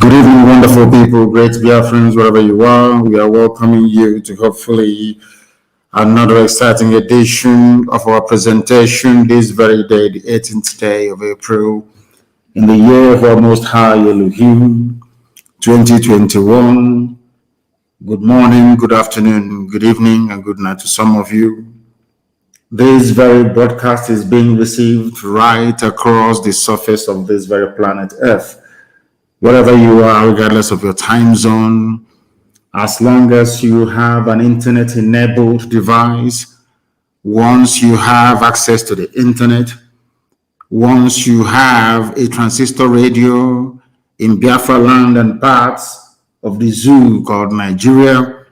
Good evening, wonderful people, great Biafrans, wherever you are. We are welcoming you to hopefully another exciting edition of our presentation this very day, the 18th day of April, in the year of our Most High Elohim, 2021. Good morning, good afternoon, good evening, and good night to some of you. This very broadcast is being received right across the surface of this very planet Earth. Wherever you are, regardless of your time zone, as long as you have an internet-enabled device, once you have access to the internet, once you have a transistor radio in Biafra land and parts of the zoo called Nigeria,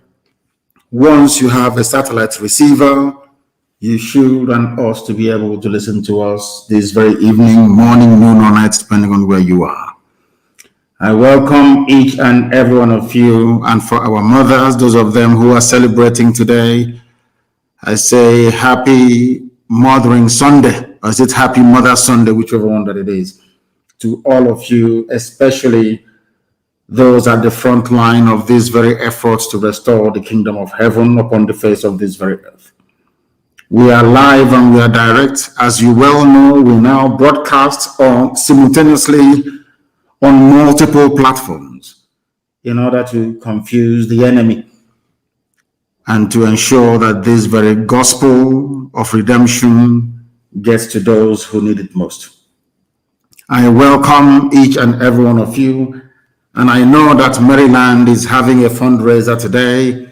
once you have a satellite receiver, you should and ought to be able to listen to us this very evening, morning, noon, or night, depending on where you are. I welcome each and every one of you, and for our mothers, those of them who are celebrating today, I say Happy Mothering Sunday, or is it Happy Mother Sunday, whichever one that it is, to all of you, especially those at the front line of these very efforts to restore the kingdom of heaven upon the face of this very earth. We are live and we are direct. As you well know, we now broadcast simultaneously on multiple platforms in order to confuse the enemy and to ensure that this very gospel of redemption gets to those who need it most. I welcome each and every one of you, and I know that Maryland is having a fundraiser today.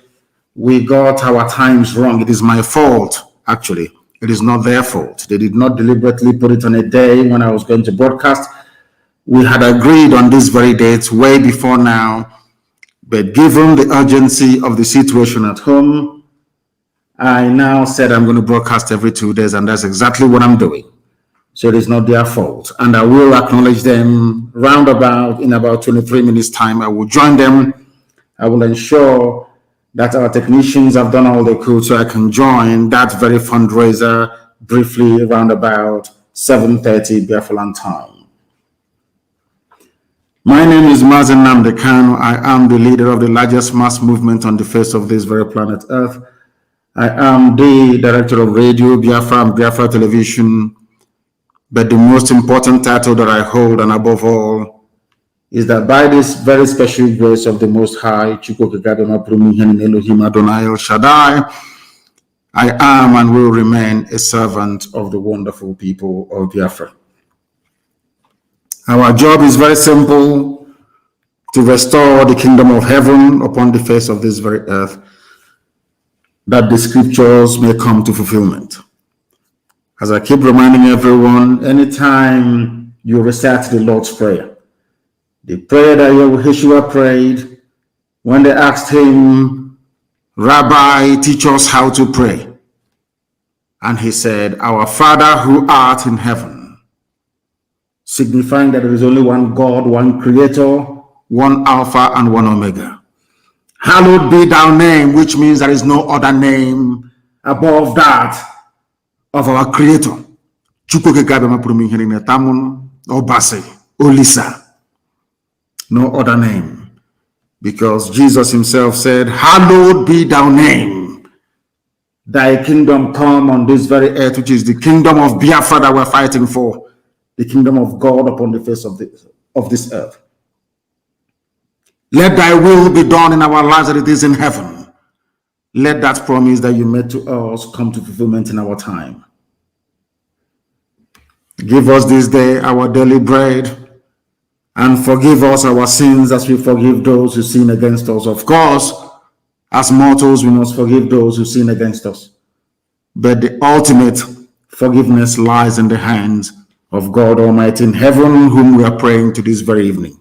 We got our times wrong. It is my fault, actually. It is not their fault. They did not deliberately put it on a day when I was going to broadcast. We had agreed on this very date way before now, but given the urgency of the situation at home, I now said I'm going to broadcast every 2 days, and that's exactly what I'm doing. So it is not their fault, and I will acknowledge them roundabout in about 23 minutes time. I will join them. I will ensure that our technicians have done all they could so I can join that very fundraiser briefly around about 7:30 Biafran time. My name is Mazi Nnamdi Kanu. I am the leader of the largest mass movement on the face of this very planet Earth. I am the director of radio, Biafra and Biafra television. But the most important title that I hold, and above all, is that by this very special grace of the Most High, Elohim Adonai El Shaddai, I am and will remain a servant of the wonderful people of Biafra. Our job is very simple: to restore the kingdom of heaven upon the face of this very earth, that the scriptures may come to fulfillment. As I keep reminding everyone, anytime you recite the Lord's Prayer, the prayer that Yeshua prayed when they asked him, "Rabbi, teach us how to pray." And he said, "Our Father who art in heaven," signifying that there is only one God, one Creator, one Alpha and one Omega. Hallowed be thy name, which means there is no other name above that of our Creator. Obase, Olisa. No other name. Because Jesus himself said, "Hallowed be thy name. Thy kingdom come on this very earth," which is the kingdom of Biafra that we're fighting for. The kingdom of God upon the face of this earth. Let thy will be done in our lives as it is in heaven. Let that promise that you made to us come to fulfillment in our time. Give us this day our daily bread, and forgive us our sins as we forgive those who sin against us. Of course, as mortals, we must forgive those who sin against us. But the ultimate forgiveness lies in the hands of God Almighty in heaven, whom we are praying to this very evening.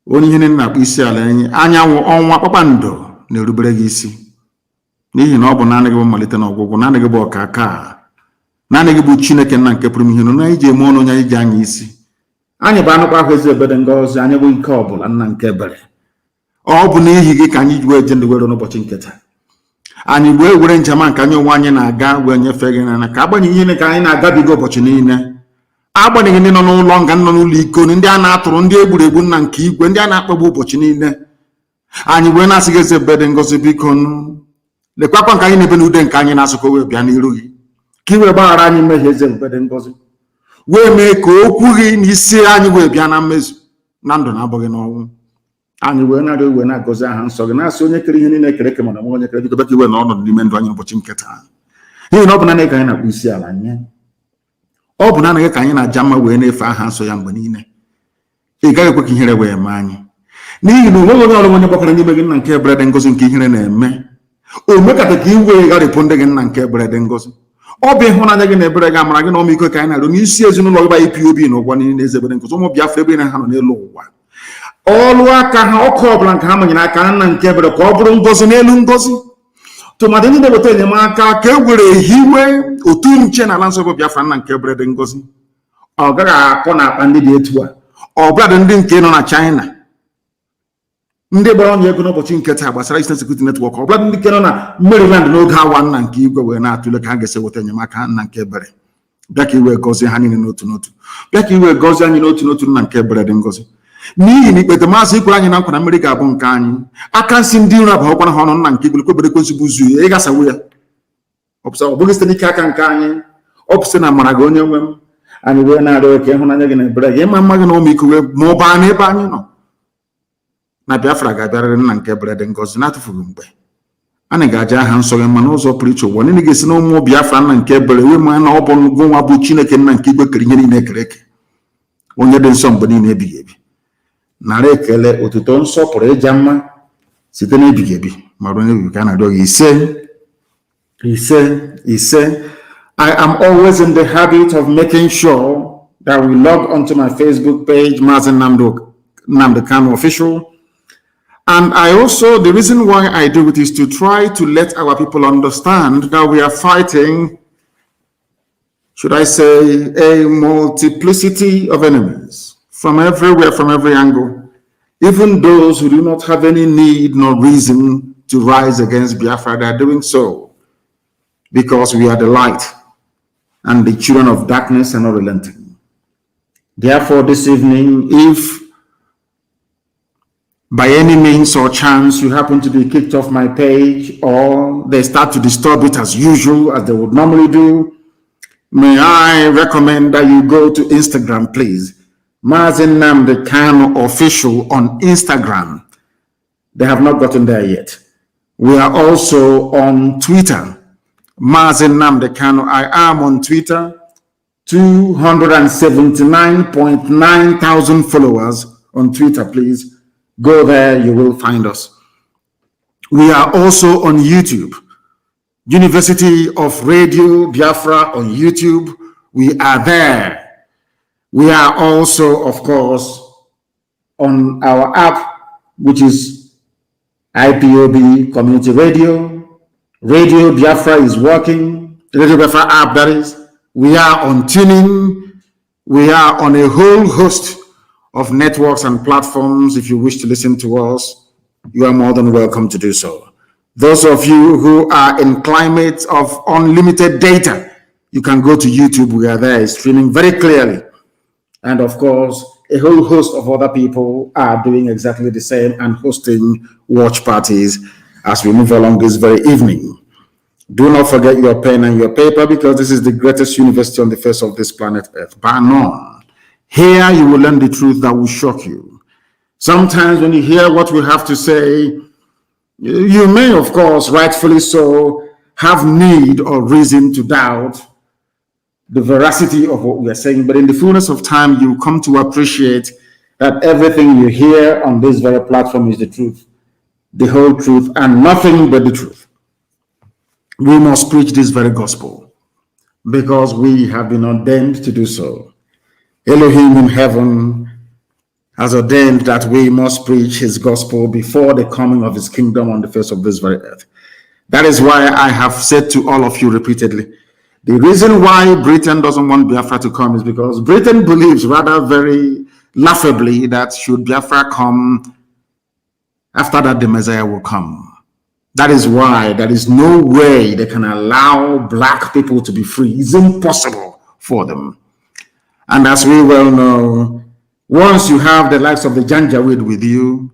Onye ihe na-akpụ isi ala enyi anyanwụ ọnwa kpakpando na-erubere gị isi n'ihi na ọ bụ naanị gị bụ mmalite na ọgwụgwụ, naanị gị bụ ọkaka, naanị gị bụ Chineke nna nke pụrụ ihe na iji eme ọnụ onye anyị ji anya isi. Anyị bụ anụkwa ahụ ezi ebere ngọzi, anyị bụ ike ọbụla nna nke ebere. Ọ bụ n'ihi gị ka anyị ji wee je ndị were n'ụbọchị nke taa. anyị wee were njem nke anyị onwe anyị na-aga wee nyefee gị na ka agbanyeghị ihe ka anyị na-agabiga ụbọchị niile, agbanyeghị ndị nọ n'ụlọ nga nọ n'ụlọ iko, ndị a na-atụrụ, ndị egburu egbu nna nke igwe, ndị a na-akpagbu ụbọchị niile, anyị wee na-asị gị eze ebube ngozi biko lekwakwa nke anyị na-ebe n'ude nke anyị na-asụkọ wee bịa n'iru gị ka i wee gbaghara anyị mmehie eze ebube ngozi, wee mee ka okwu gị na isi anyị wee bịa na mmezu na ndụ na-abụghị n'ọnwụ. Anyị wee na-arịọ iwe na-agọzi aha nsọ gị, na-asị onye kere ihe niile ekere eke mana onye kere biko bịa iwe na ọnọdụ n'ime ndụ anyị ụbọchị nke taa, n'ihi na ọ bụ naanị ka anyị na-akpụ isi ala nye, ọ bụ naanị ka anyị na-aja mma wee na-efe aha nsọ ya mgbe niile. Ị gaghị ekwe ka ihere wee mee anyị, n'ihi na onweghị onye ọrụ onye gbakwara n'ime gị nna nke ebere dị ngozi nke ihere na-eme. O mekata ka iwe gharịpụ ndị gị nna nke ebere dị ngozi. Ọ bụ ịhụnanya gị na ebere gị, amara gị na ọmịiko ka anyị na-arụ n'isi ezinụlọ gị ba Ipob na ụgwọ niile eze ebere ngozi, ụmụ Biafra ebe ha nọ n'elu ụwa, ọlụ aka ha, ọkụ ọbụla nke ha manyere aka nna nke ebere ka ọ bụrụ ngozi n'elu ngozi, tụmadị ndị na-eweta enyemaka ka e were hiwe otu nche n'ala nsọ bụ Biafra nna nke ebere dị ngozi. Ọ gaghị akọ na akpa ndị dị etu a, ọ bụladị ndị nke nọ na China, ndị gbara onye ego n'ụbọchị nke taa gbasara Eastern Security Network, ọ bụladị ndị nke nọ na Maryland n'oge awa nna nke igwe wee na-atụle ka ha ga-esi weta enyemaka nna nke ebere. Bịa ka iwe gọzie ha niile n'otu n'otu, bịa ka iwe gọzie anyị n'otu n'otu nna nke ebere dị ngozi, n'ihi na ikpete maazị ikwere anyị na nkwa na mmiri ga-abụ nke anyị. Aka nsị ndị iro abụọkwana ha ọnụ nna nke igwe kwebere kwesị bụ zu ya ịgasawu ya, ọ bụghị site n'ike aka nke anyị, ọ bụ site na amara gị onye nwe m. Anyị wee na-arịọ ka ịhụnanya gị na ebere gị, ịma mma gị na ọmịiko wee ma ọ baa n'ebe anyị nọ, na Biafra ga-abịarịrị nna nke ebere dị ngozi na-atụfughị mgbe. Anyị ga-aja aha nsọ gị mma n'ụzọ pụrụ iche. Ụwa niile ga-esi na ụmụ Biafra nna nke ebere wee ma na ọ bụ nwa bụ Chineke nna nke igwe kere ihe niile ekere eke, onye dị nsọ mgbe niile ebighị ebi. Nara ekele, otuto, nsọpụrụ, ịja mma site n'ebighị ebi ma ruo n'ebighị ka a na-arịọ gị ise. I am always in the habit of making sure that we log onto my Facebook page, Mazi Nnamdi Kanu Official. And I also, the reason why I do it is to try to let our people understand that we are fighting, should I say, a multiplicity of enemies from everywhere, from every angle, even those who do not have any need nor reason to rise against Biafra. They are doing so because we are the light, and the children of darkness are not relenting. Therefore, this evening, if by any means or chance you happen to be kicked off my page, or they start to disturb it as usual, as they would normally do, may I recommend that you go to Instagram, please. Mazi Nnamdi Kanu Official on Instagram. They have not gotten there yet. We are also on Twitter. Mazi Nnamdi Kanu. I am on Twitter. 279.9 thousand followers on Twitter, please. Go there, you will find us. We are also on YouTube. University of Radio Biafra on YouTube. We are there. We are also, of course, on our app, which is Ipob Community Radio. Radio Biafra is working. Radio Biafra app, that is. We are on Tuning. We are on a whole host of networks and platforms. If you wish to listen to us, you are more than welcome to do so. Those of you who are in climates of unlimited data, you can go to YouTube. We are there, streaming very clearly. And of course, a whole host of other people are doing exactly the same and hosting watch parties as we move along this very evening. Do not forget your pen and your paper, because this is the greatest university on the face of this planet Earth, bar none. Here you will learn the truth that will shock you. Sometimes when you hear what we have to say, you may, of course, rightfully so, have need or reason to doubt the veracity of what we are saying, but in the fullness of time, you come to appreciate that everything you hear on this very platform is the truth, the whole truth, and nothing but the truth. We must preach this very gospel because we have been ordained to do so. Elohim in heaven has ordained that we must preach his gospel before the coming of his kingdom on the face of this very earth. That is why I have said to all of you repeatedly, the reason why Britain doesn't want Biafra to come is because Britain believes rather very laughably that should Biafra come, after that the Messiah will come. That is why there is no way they can allow black people to be free. It's impossible for them. And as we well know, once you have the likes of the Janjaweed with you,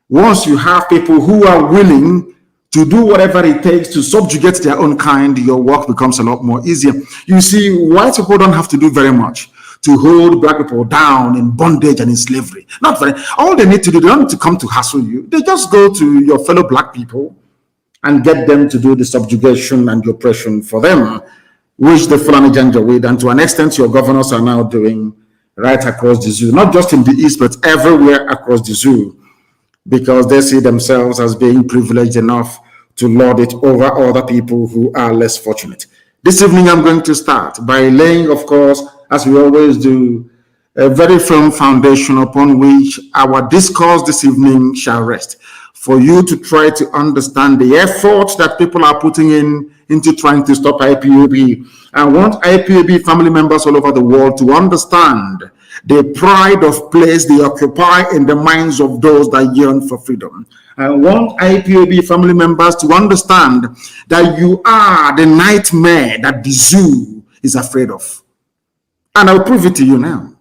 once you have people who are willing to do whatever it takes to subjugate their own kind, your work becomes a lot more easier. You see, white people don't have to do very much to hold black people down in bondage and in slavery. Not very. All they need to do, they don't need to come to hassle you. They just go to your fellow black people and get them to do the subjugation and the oppression for them, which the Fulani Janjaweed and to an extent your governors are now doing right across the zoo, not just in the East, but everywhere across the zoo, because they see themselves as being privileged enough to lord it over other people who are less fortunate. This evening, I'm going to start by laying, of course, as we always do, a very firm foundation upon which our discourse this evening shall rest, for you to try to understand the efforts that people are putting into trying to stop IPOB. I want IPOB family members all over the world to understand the pride of place they occupy in the minds of those that yearn for freedom. I want IPOB family members to understand that you are the nightmare that the zoo is afraid of. And I'll prove it to you now.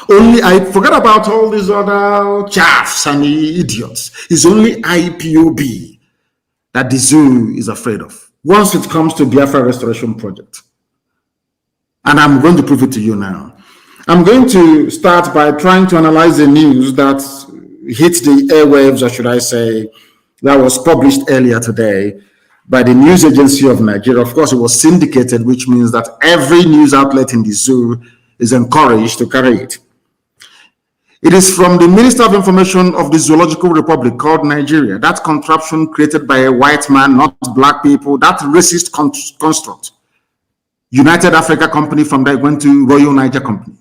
Only I forget about all these other chaffs and idiots. It's only IPOB that the zoo is afraid of once it comes to Biafra Restoration Project. And I'm going to prove it to you now. I'm going to start by trying to analyze the news that hit the airwaves, or should I say, that was published earlier today by the news agency of Nigeria. Of course, it was syndicated, which means that every news outlet in the zoo is encouraged to carry it. It is from the Minister of Information of the Zoological Republic called Nigeria, that contraption created by a white man, not black people, that racist construct. United Africa Company, from there went to Royal Niger Company.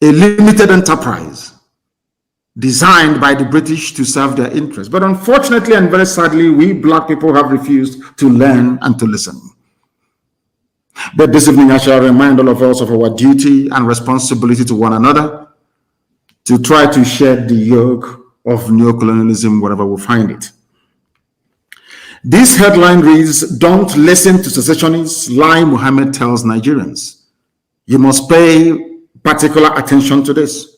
A limited enterprise designed by the British to serve their interests. But unfortunately and very sadly, we black people have refused to learn and to listen. But this evening, I shall remind all of us of our duty and responsibility to one another to try to shed the yoke of neocolonialism wherever we find it. This headline reads, "Don't listen to secessionists, lie Mohammed tells Nigerians." You must pay particular attention to this.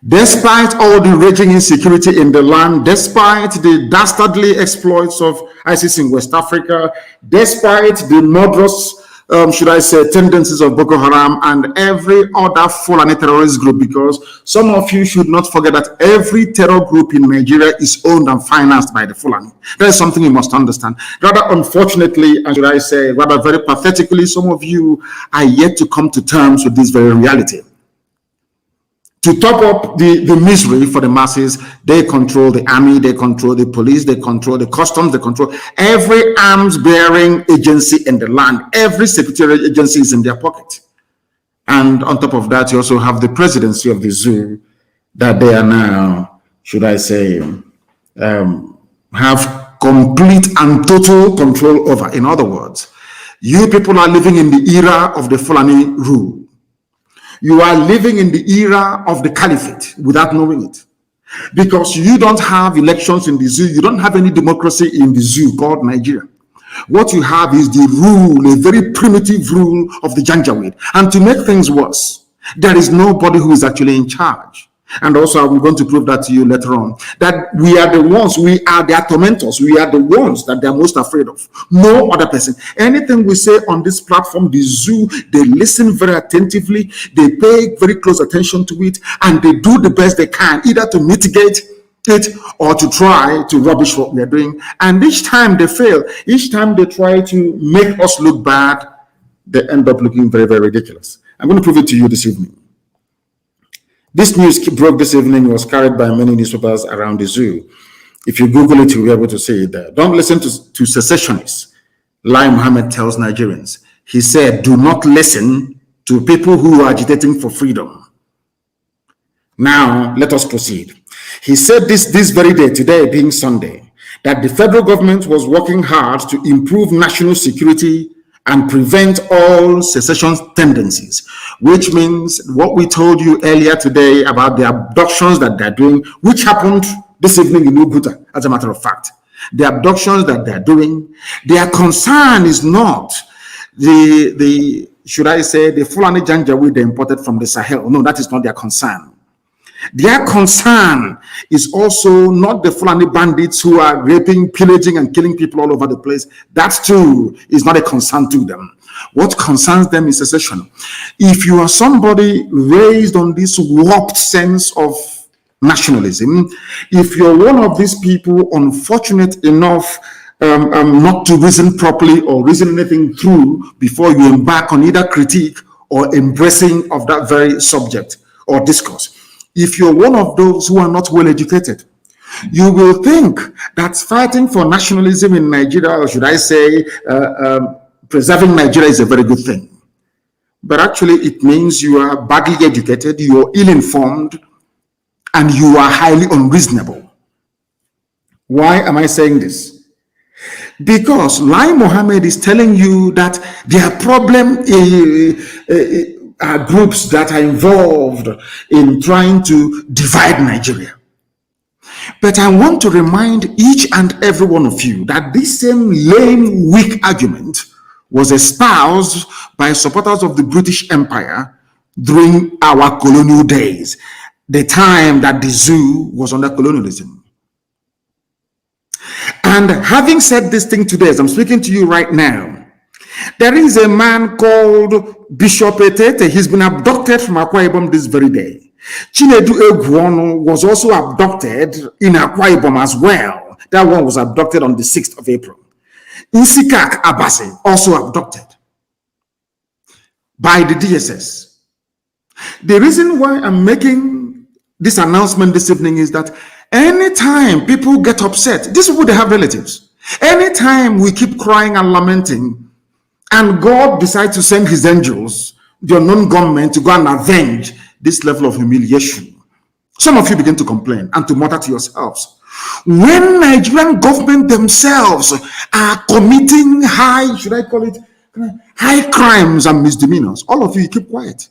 Despite all the raging insecurity in the land, despite the dastardly exploits of ISIS in West Africa, despite the murderous should I say, tendencies of Boko Haram and every other Fulani terrorist group, because some of you should not forget that every terror group in Nigeria is owned and financed by the Fulani. That is something you must understand. Rather unfortunately, and should I say, rather very pathetically, some of you are yet to come to terms with this very reality. To top up the misery for the masses, they control the army, they control the police, they control the customs, they control every arms-bearing agency in the land. Every secretarial agency is in their pocket. And on top of that, you also have the presidency of the zoo that they are now, should I say, have complete and total control over. In other words, you people are living in the era of the Fulani rule. You are living in the era of the caliphate without knowing it. Because you don't have elections in the zoo, you don't have any democracy in the zoo called Nigeria. What you have is the rule, a very primitive rule of the Janjaweed. And to make things worse, there is nobody who is actually in charge. And also, I'm going to prove that to you later on, that we are the ones, we are their tormentors, we are the ones that they're most afraid of. No other person. Anything we say on this platform, the zoo, they listen very attentively, they pay very close attention to it, and they do the best they can, either to mitigate it or to try to rubbish what we are doing. And each time they fail, each time they try to make us look bad, they end up looking very, very ridiculous. I'm going to prove it to you this evening. This news broke this evening, was carried by many newspapers around the zoo. If you Google it, you'll be able to see it there. Don't listen to secessionists, lie Mohammed tells Nigerians. He said, do not listen to people who are agitating for freedom. Now, let us proceed. He said this very day, today being Sunday, that the federal government was working hard to improve national security and prevent all secession tendencies, which means what we told you earlier today about the abductions that they're doing, which happened this evening in Uguta, as a matter of fact. The abductions that they're doing, their concern is not the should I say, the Fulani Janjaweed they imported from the Sahel. No, that is not their concern. Their concern is also not the Fulani bandits who are raping, pillaging, and killing people all over the place. That too is not a concern to them. What concerns them is secession. If you are somebody raised on this warped sense of nationalism, if you're one of these people unfortunate enough not to reason properly or reason anything through before you embark on either critique or embracing of that very subject or discourse, if you're one of those who are not well educated, you will think that fighting for nationalism in Nigeria, or should I say, preserving Nigeria, is a very good thing. But actually, it means you are badly educated, you are ill-informed, and you are highly unreasonable. Why am I saying this? Because Mohammed is telling you that their problem are groups that are involved in trying to divide Nigeria. But I want to remind each and every one of you that this same lame, weak argument was espoused by supporters of the British Empire during our colonial days, the time that the zoo was under colonialism. And having said this thing today, as I'm speaking to you right now, there is a man called Bishop Etete. He's been abducted from Akwa Ibom this very day. Chinedu Egwuonu was also abducted in Akwa Ibom as well. That one was abducted on the 6th of April. Nsikak Abase also abducted by the DSS. The reason why I'm making this announcement this evening is that anytime people get upset, these people, they have relatives. Anytime we keep crying and lamenting, and God decides to send his angels, the unknown government, to go and avenge this level of humiliation, some of you begin to complain and to mutter to yourselves. When Nigerian government themselves are committing high crimes and misdemeanors, all of you keep quiet.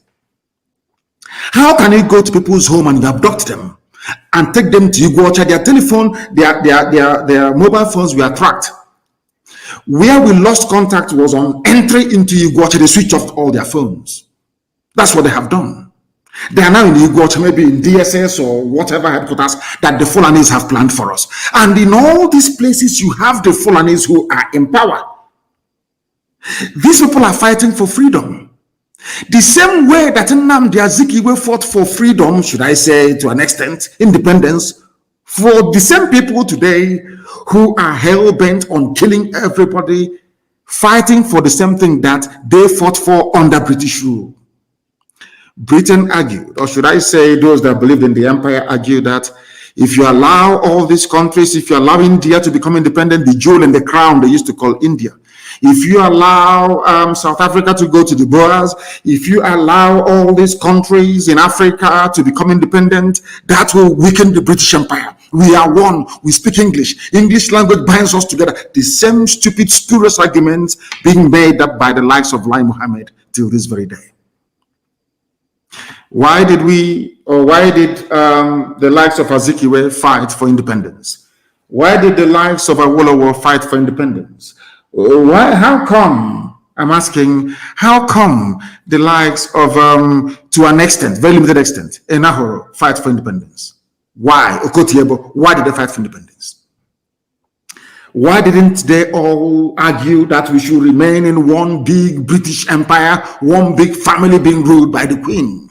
How can you go to people's home and abduct them and take them to Iguacha? Their telephone, their mobile phones were tracked. Where we lost contact was on entry into Iguacha. They switched off all their phones. That's what they have done. They are now in Iguacha, maybe in DSS or whatever headquarters that the Fulanis have planned for us. And in all these places, you have the Fulanis who are in power. These people are fighting for freedom. The same way that Nnamdi Azikiwe fought for freedom, should I say, to an extent, independence, for the same people today who are hell-bent on killing everybody, fighting for the same thing that they fought for under British rule. Britain argued, or should I say those that believed in the empire argued, that if you allow all these countries, if you allow India to become independent, the jewel in the crown they used to call India, if you allow South Africa to go to the Boers, if you allow all these countries in Africa to become independent, that will weaken the British Empire. We are one. We speak English. English language binds us together. The same stupid, spurious arguments being made up by the likes of Mohammed till this very day. Why did the likes of Azikiwe fight for independence? Why did the likes of Awolowo fight for independence? Why? How come? I'm asking, how come the likes of, to an extent, very limited extent, Enahoro fight for independence? Why? Okotiebo, why did they fight for independence? Why didn't they all argue that we should remain in one big British empire, one big family being ruled by the Queen?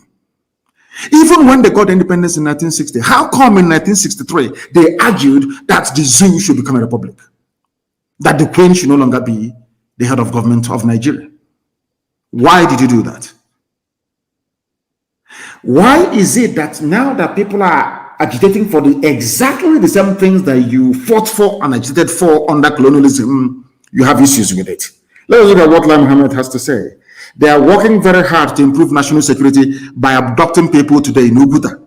Even when they got independence in 1960, how come in 1963 they argued that the zoo should become a republic? That the Queen should no longer be the head of government of Nigeria? Why did you do that? Why is it that now that people are agitating for exactly the same things that you fought for and agitated for under colonialism, you have issues with it? Let's look at what Mohammed has to say. They are working very hard to improve national security by abducting people today in Uguta.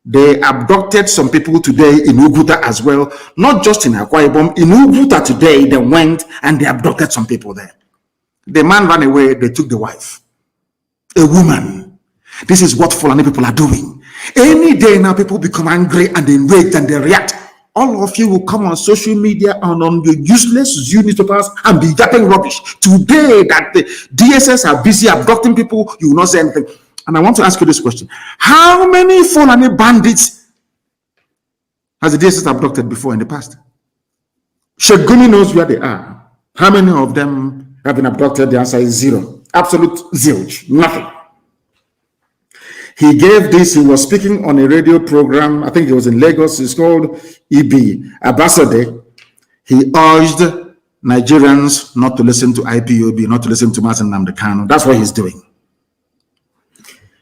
They abducted some people today in Uguta as well, not just in Akwa Ibom. In Uguta today, they went and they abducted some people there. The man ran away, they took the wife, a woman. This is what Fulani people are doing. Any day now, people become angry and enraged and they react. All of you will come on social media and on the useless newspapers and be yapping rubbish. Today that the DSS are busy abducting people, you will not say anything. And I want to ask you this question. How many Fulani bandits has the DSS abducted before in the past? Sheikh Gumi knows where they are. How many of them have been abducted? The answer is zero. Absolute zilch. Nothing. He gave this, he was speaking on a radio program, I think it was in Lagos, it's called EB, Abacha. He urged Nigerians not to listen to IPOB, not to listen to Mazi Nnamdi Kanu. That's what he's doing.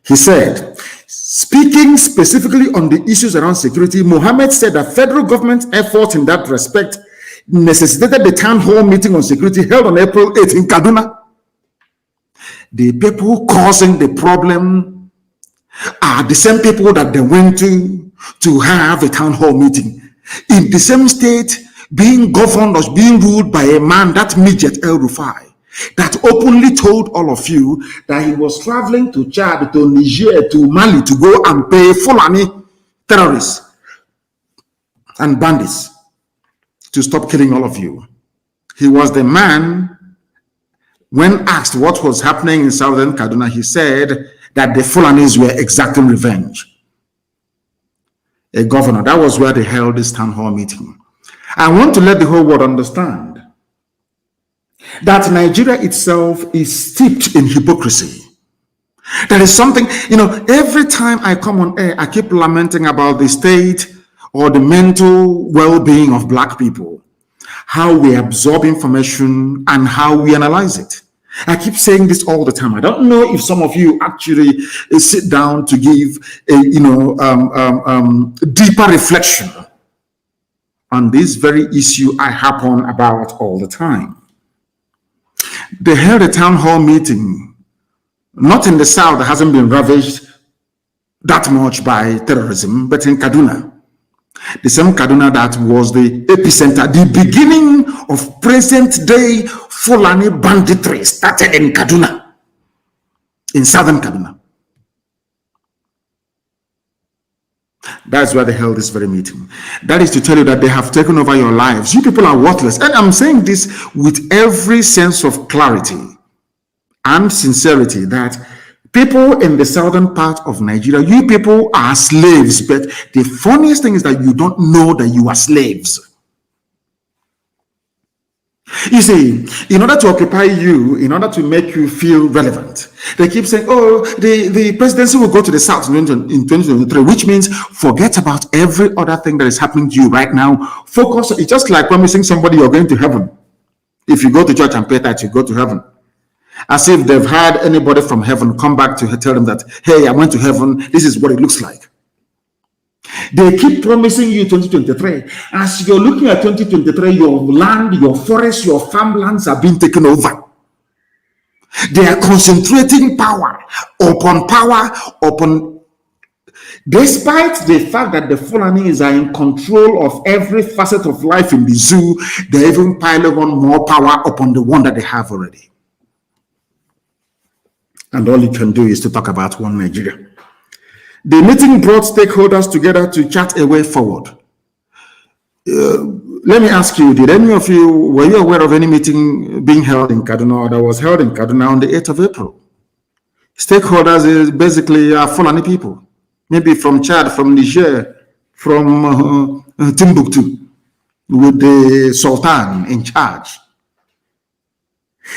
He said, speaking specifically on the issues around security, Mohammed said that federal government efforts in that respect necessitated the town hall meeting on security held on April 8 in Kaduna. The people causing the problem are the same people that they went to have a town hall meeting in the same state, being governed or being ruled by a man, that midget El Rufai, that openly told all of you that he was traveling to Chad, to Niger, to Mali to go and pay Fulani terrorists and bandits to stop killing all of you. He was the man, when asked what was happening in southern Kaduna, he said that the Fulanis were exacting revenge. A governor, that was where they held this town hall meeting. I want to let the whole world understand that Nigeria itself is steeped in hypocrisy. There is something, every time I come on air, I keep lamenting about the state or the mental well-being of Black people, how we absorb information and how we analyze it. I keep saying this all the time. I don't know if some of you actually sit down to give a deeper reflection on this very issue I harp on about all the time. They held a town hall meeting, not in the south that hasn't been ravaged that much by terrorism, but in Kaduna. The same Kaduna that was the epicenter, the beginning of present-day Fulani banditry started in Kaduna, in southern Kaduna. That's where they held this very meeting. That is to tell you that they have taken over your lives. You people are worthless. And I'm saying this with every sense of clarity and sincerity that people in the southern part of Nigeria, you people are slaves, but the funniest thing is that you don't know that you are slaves. You see, in order to occupy you, in order to make you feel relevant, they keep saying, oh, the presidency will go to the south in 2023, which means forget about every other thing that is happening to you right now. Focus, it's just like promising somebody you're going to heaven. If you go to church and pay tithe, you go to heaven. As if they've had anybody from heaven come back to tell them that, hey, I went to heaven, this is what it looks like. They keep promising you 2023. As you're looking at 2023, your land, your forests, your farmlands are being taken over. They are concentrating power, despite the fact that the Fulanis are in control of every facet of life in the zoo, they're even piling on more power upon the one that they have already. And all you can do is to talk about one Nigeria. The meeting brought stakeholders together to chart a way forward. Let me ask you, did any of you, were you aware of any meeting being held in Kaduna or that was held in Kaduna on the 8th of April? Stakeholders is basically Fulani people, maybe from Chad, from Niger, from Timbuktu, with the Sultan in charge.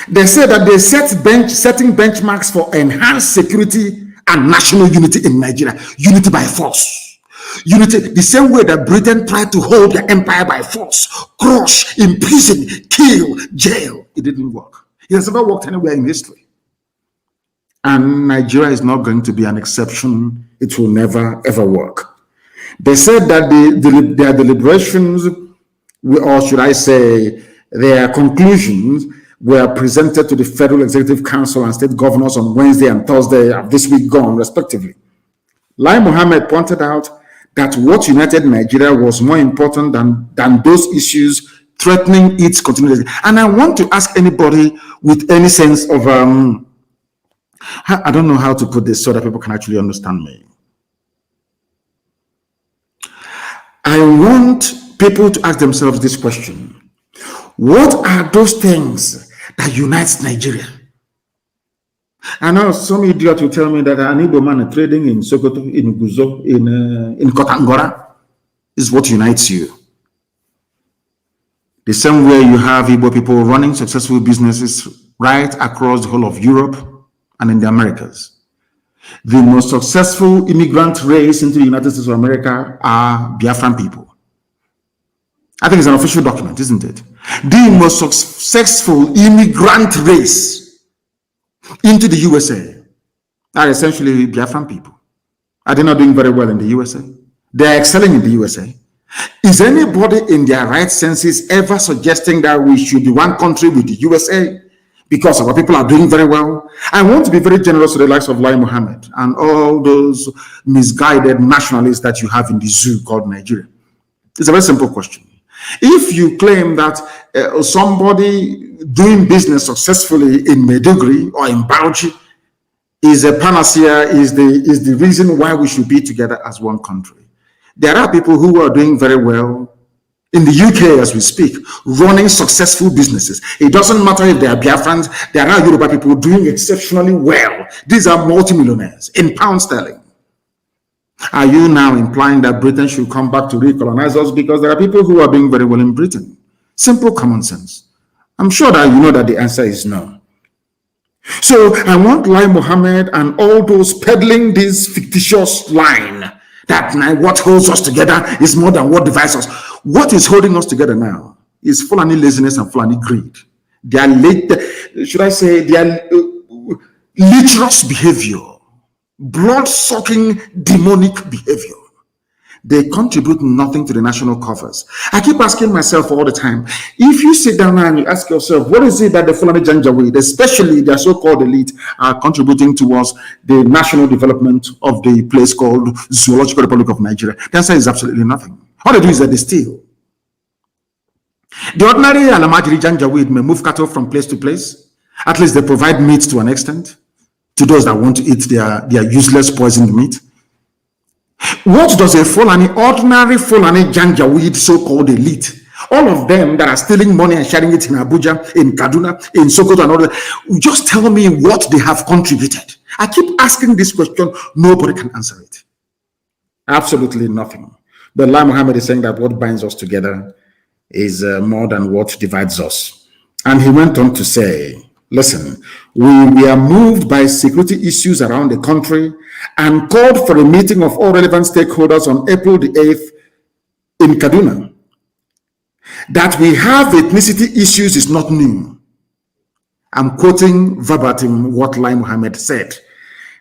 They said that they setting benchmarks for enhanced security and national unity in Nigeria. Unity by force. Unity, the same way that Britain tried to hold the empire by force, crush, imprison, kill, jail. It didn't work. It has never worked anywhere in history. And Nigeria is not going to be an exception. It will never, ever work. They said that their deliberations, or should I say, their conclusions, were presented to the Federal Executive Council and state governors on Wednesday and Thursday of this week gone, respectively. Lai Mohammed pointed out that what united Nigeria was more important than those issues threatening its continuity. And I want to ask anybody with any sense of I don't know how to put this so that people can actually understand me. I want people to ask themselves this question. What are those things that unites Nigeria? I know some idiot will tell me that an Igbo man trading in Sokoto, in Guzo, in Kotangora is what unites you. The same way you have Igbo people running successful businesses right across the whole of Europe and in the Americas. The most successful immigrant race into the United States of America are Biafran people. I think it's an official document, isn't it? The most successful immigrant race into the USA are essentially Biafran people. Are they not doing very well in the USA? They're excelling in the USA. Is anybody in their right senses ever suggesting that we should be one country with the USA because our people are doing very well? I want to be very generous to the likes of Lai Mohammed and all those misguided nationalists that you have in the zoo called Nigeria. It's a very simple question. If you claim that somebody doing business successfully in Maiduguri or in Bauchi is a panacea, is the reason why we should be together as one country, there are people who are doing very well in the UK as we speak, running successful businesses. It doesn't matter if they are Biafrans, there are Yoruba people doing exceptionally well. These are multimillionaires in pound sterling. Are you now implying that Britain should come back to recolonize us because there are people who are doing very well in Britain? Simple common sense. I'm sure that you know that the answer is no. So I want Lai Mohammed and all those peddling this fictitious line that what holds us together is more than what divides us. What is holding us together now is Fulani laziness and Fulani greed. Their lecherous behavior, blood-sucking demonic behavior. They contribute nothing to the national coffers. I keep asking myself all the time, if you sit down and you ask yourself, what is it that the Fulani Janjaweed, especially their so-called elite, are contributing towards the national development of the place called Zoological Republic of Nigeria? The answer is absolutely nothing. All they do is that they steal. The ordinary Alamajiri Janjaweed may move cattle from place to place. At least they provide meat to an extent to those that want to eat their useless poisoned meat. What does a Fulani, ordinary Fulani Janjaweed so-called elite, all of them that are stealing money and sharing it in Abuja, in Kaduna, in Sokoto and all that, just tell me what they have contributed. I keep asking this question, nobody can answer it. Absolutely nothing. But Lai Mohammed is saying that what binds us together is more than what divides us. And he went on to say, listen, we are moved by security issues around the country and called for a meeting of all relevant stakeholders on April the 8th in Kaduna. That we have ethnicity issues is not new. I'm quoting verbatim what Lai Mohammed said.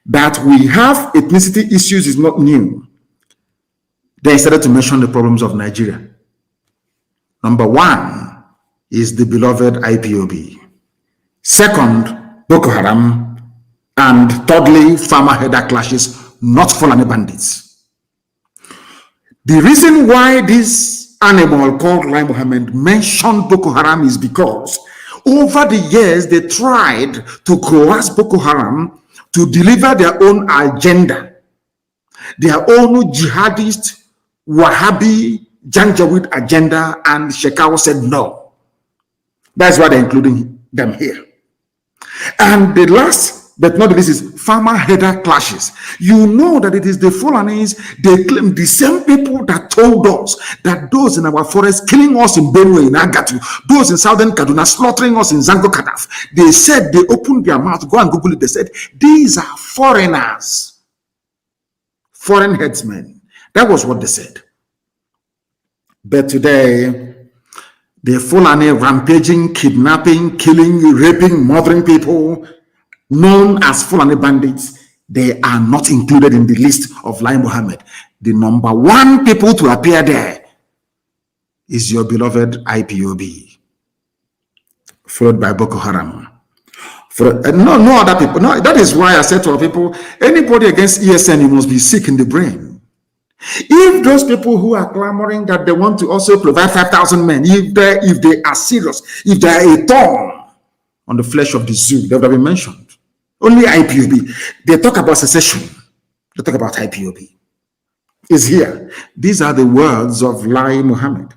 That we have ethnicity issues is not new. They started to mention the problems of Nigeria. Number one is the beloved IPOB. Second, Boko Haram. And thirdly, farmer header clashes, not Fulani bandits. The reason why this animal called Lai Mohammed mentioned Boko Haram is because over the years they tried to coerce Boko Haram to deliver their own agenda, their own jihadist, Wahhabi, Janjaweed agenda, and Shekau said no. That's why they're including them here. And the last but not this is farmer header clashes. You know that it is the Fulanis, they claim the same people that told us that those in our forest killing us in Benue, in Agatu, those in southern Kaduna slaughtering us in Zango Kadaf. They said, they opened their mouth, go and Google it, they said, these are foreigners, foreign headsmen. That was what they said. But today, the Fulani rampaging, kidnapping, killing, raping, murdering people, known as Fulani bandits, they are not included in the list of Lai Mohammed. The number one people to appear there is your beloved IPOB, followed by Boko Haram. No other people. No, that is why I said to our people, anybody against ESN, you must be sick in the brain. If those people who are clamoring that they want to also provide 5,000 men, if they are serious, if they are a thorn on the flesh of the zoo, they would have been mentioned. Only IPOB. They talk about secession. They talk about IPOB. Is here. These are the words of Lai Mohammed.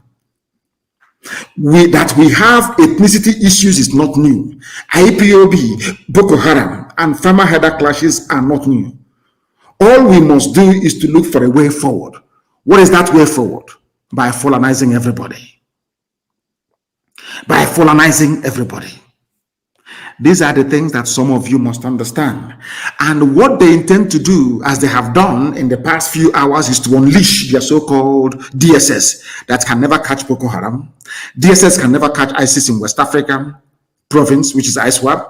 That we have ethnicity issues is not new. IPOB, Boko Haram, and farmer header clashes are not new. All we must do is to look for a way forward. What is that way forward? By Fulanizing everybody. By Fulanizing everybody. These are the things that some of you must understand. And what they intend to do, as they have done in the past few hours, is to unleash their so-called DSS that can never catch Boko Haram. DSS can never catch ISIS in West African province, which is ISWAP.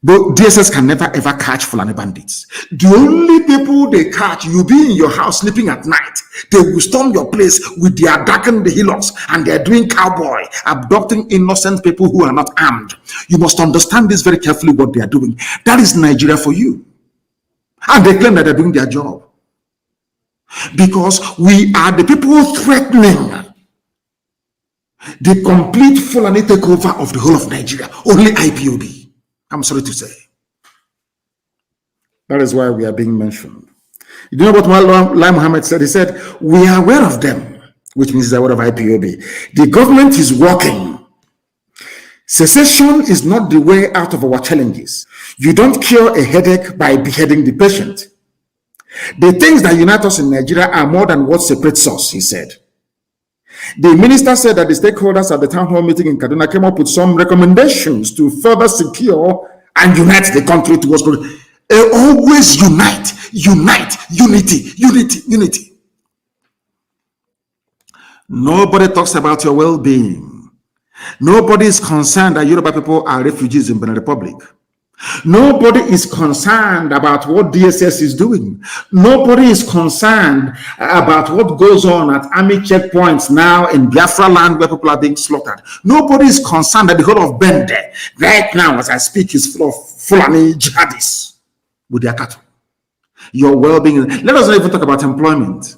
But DSS can never ever catch Fulani bandits. The only people they catch, you be in your house sleeping at night. They will storm your place with their darkened hillocks and they're doing cowboy, abducting innocent people who are not armed. You must understand this very carefully what they are doing. That is Nigeria for you. And they claim that they're doing their job. Because we are the people threatening the complete Fulani takeover of the whole of Nigeria. Only IPOB. I'm sorry to say. That is why we are being mentioned. You know what Lai Mohammed said? He said, we are aware of them, which means he's aware of IPOB. The government is working. Secession is not the way out of our challenges. You don't cure a headache by beheading the patient. The things that unite us in Nigeria are more than what separates us, he said. The minister said that the stakeholders at the town hall meeting in Kaduna came up with some recommendations to further secure and unite the country towards growth. Always unite, unity. Nobody talks about your well-being. Nobody is concerned that Yoruba people are refugees in Benin Republic. Nobody is concerned about what DSS is doing. Nobody is concerned about what goes on at army checkpoints now in Biafra land where people are being slaughtered. Nobody is concerned that the whole of Bende right now as I speak is full of Fulani jihadists with their cattle. Your well-being. Let us not even talk about employment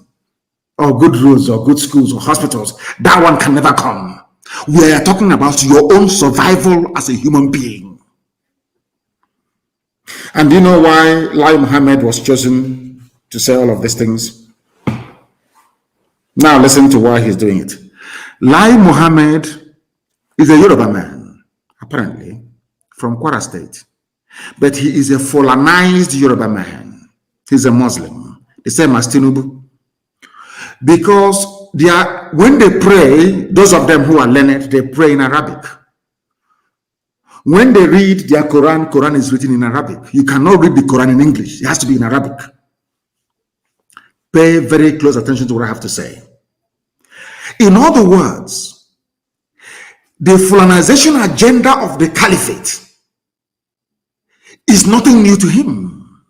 or good roads or good schools or hospitals. That one can never come. We are talking about your own survival as a human being. And do you know why Lai Mohammed was chosen to say all of these things? Now listen to why he's doing it. Lai Mohammed is a Yoruba man, apparently, from Kwara State. But he is a Fulanized Yoruba man. He's a Muslim, the same as Tinubu. Because when they pray, those of them who are learned, they pray in Arabic. When they read their Quran is written in Arabic. You cannot read the Quran in English. It has to be in Arabic. Pay very close attention to what I have to say. In other words, the Fulanization agenda of the caliphate is nothing new to him.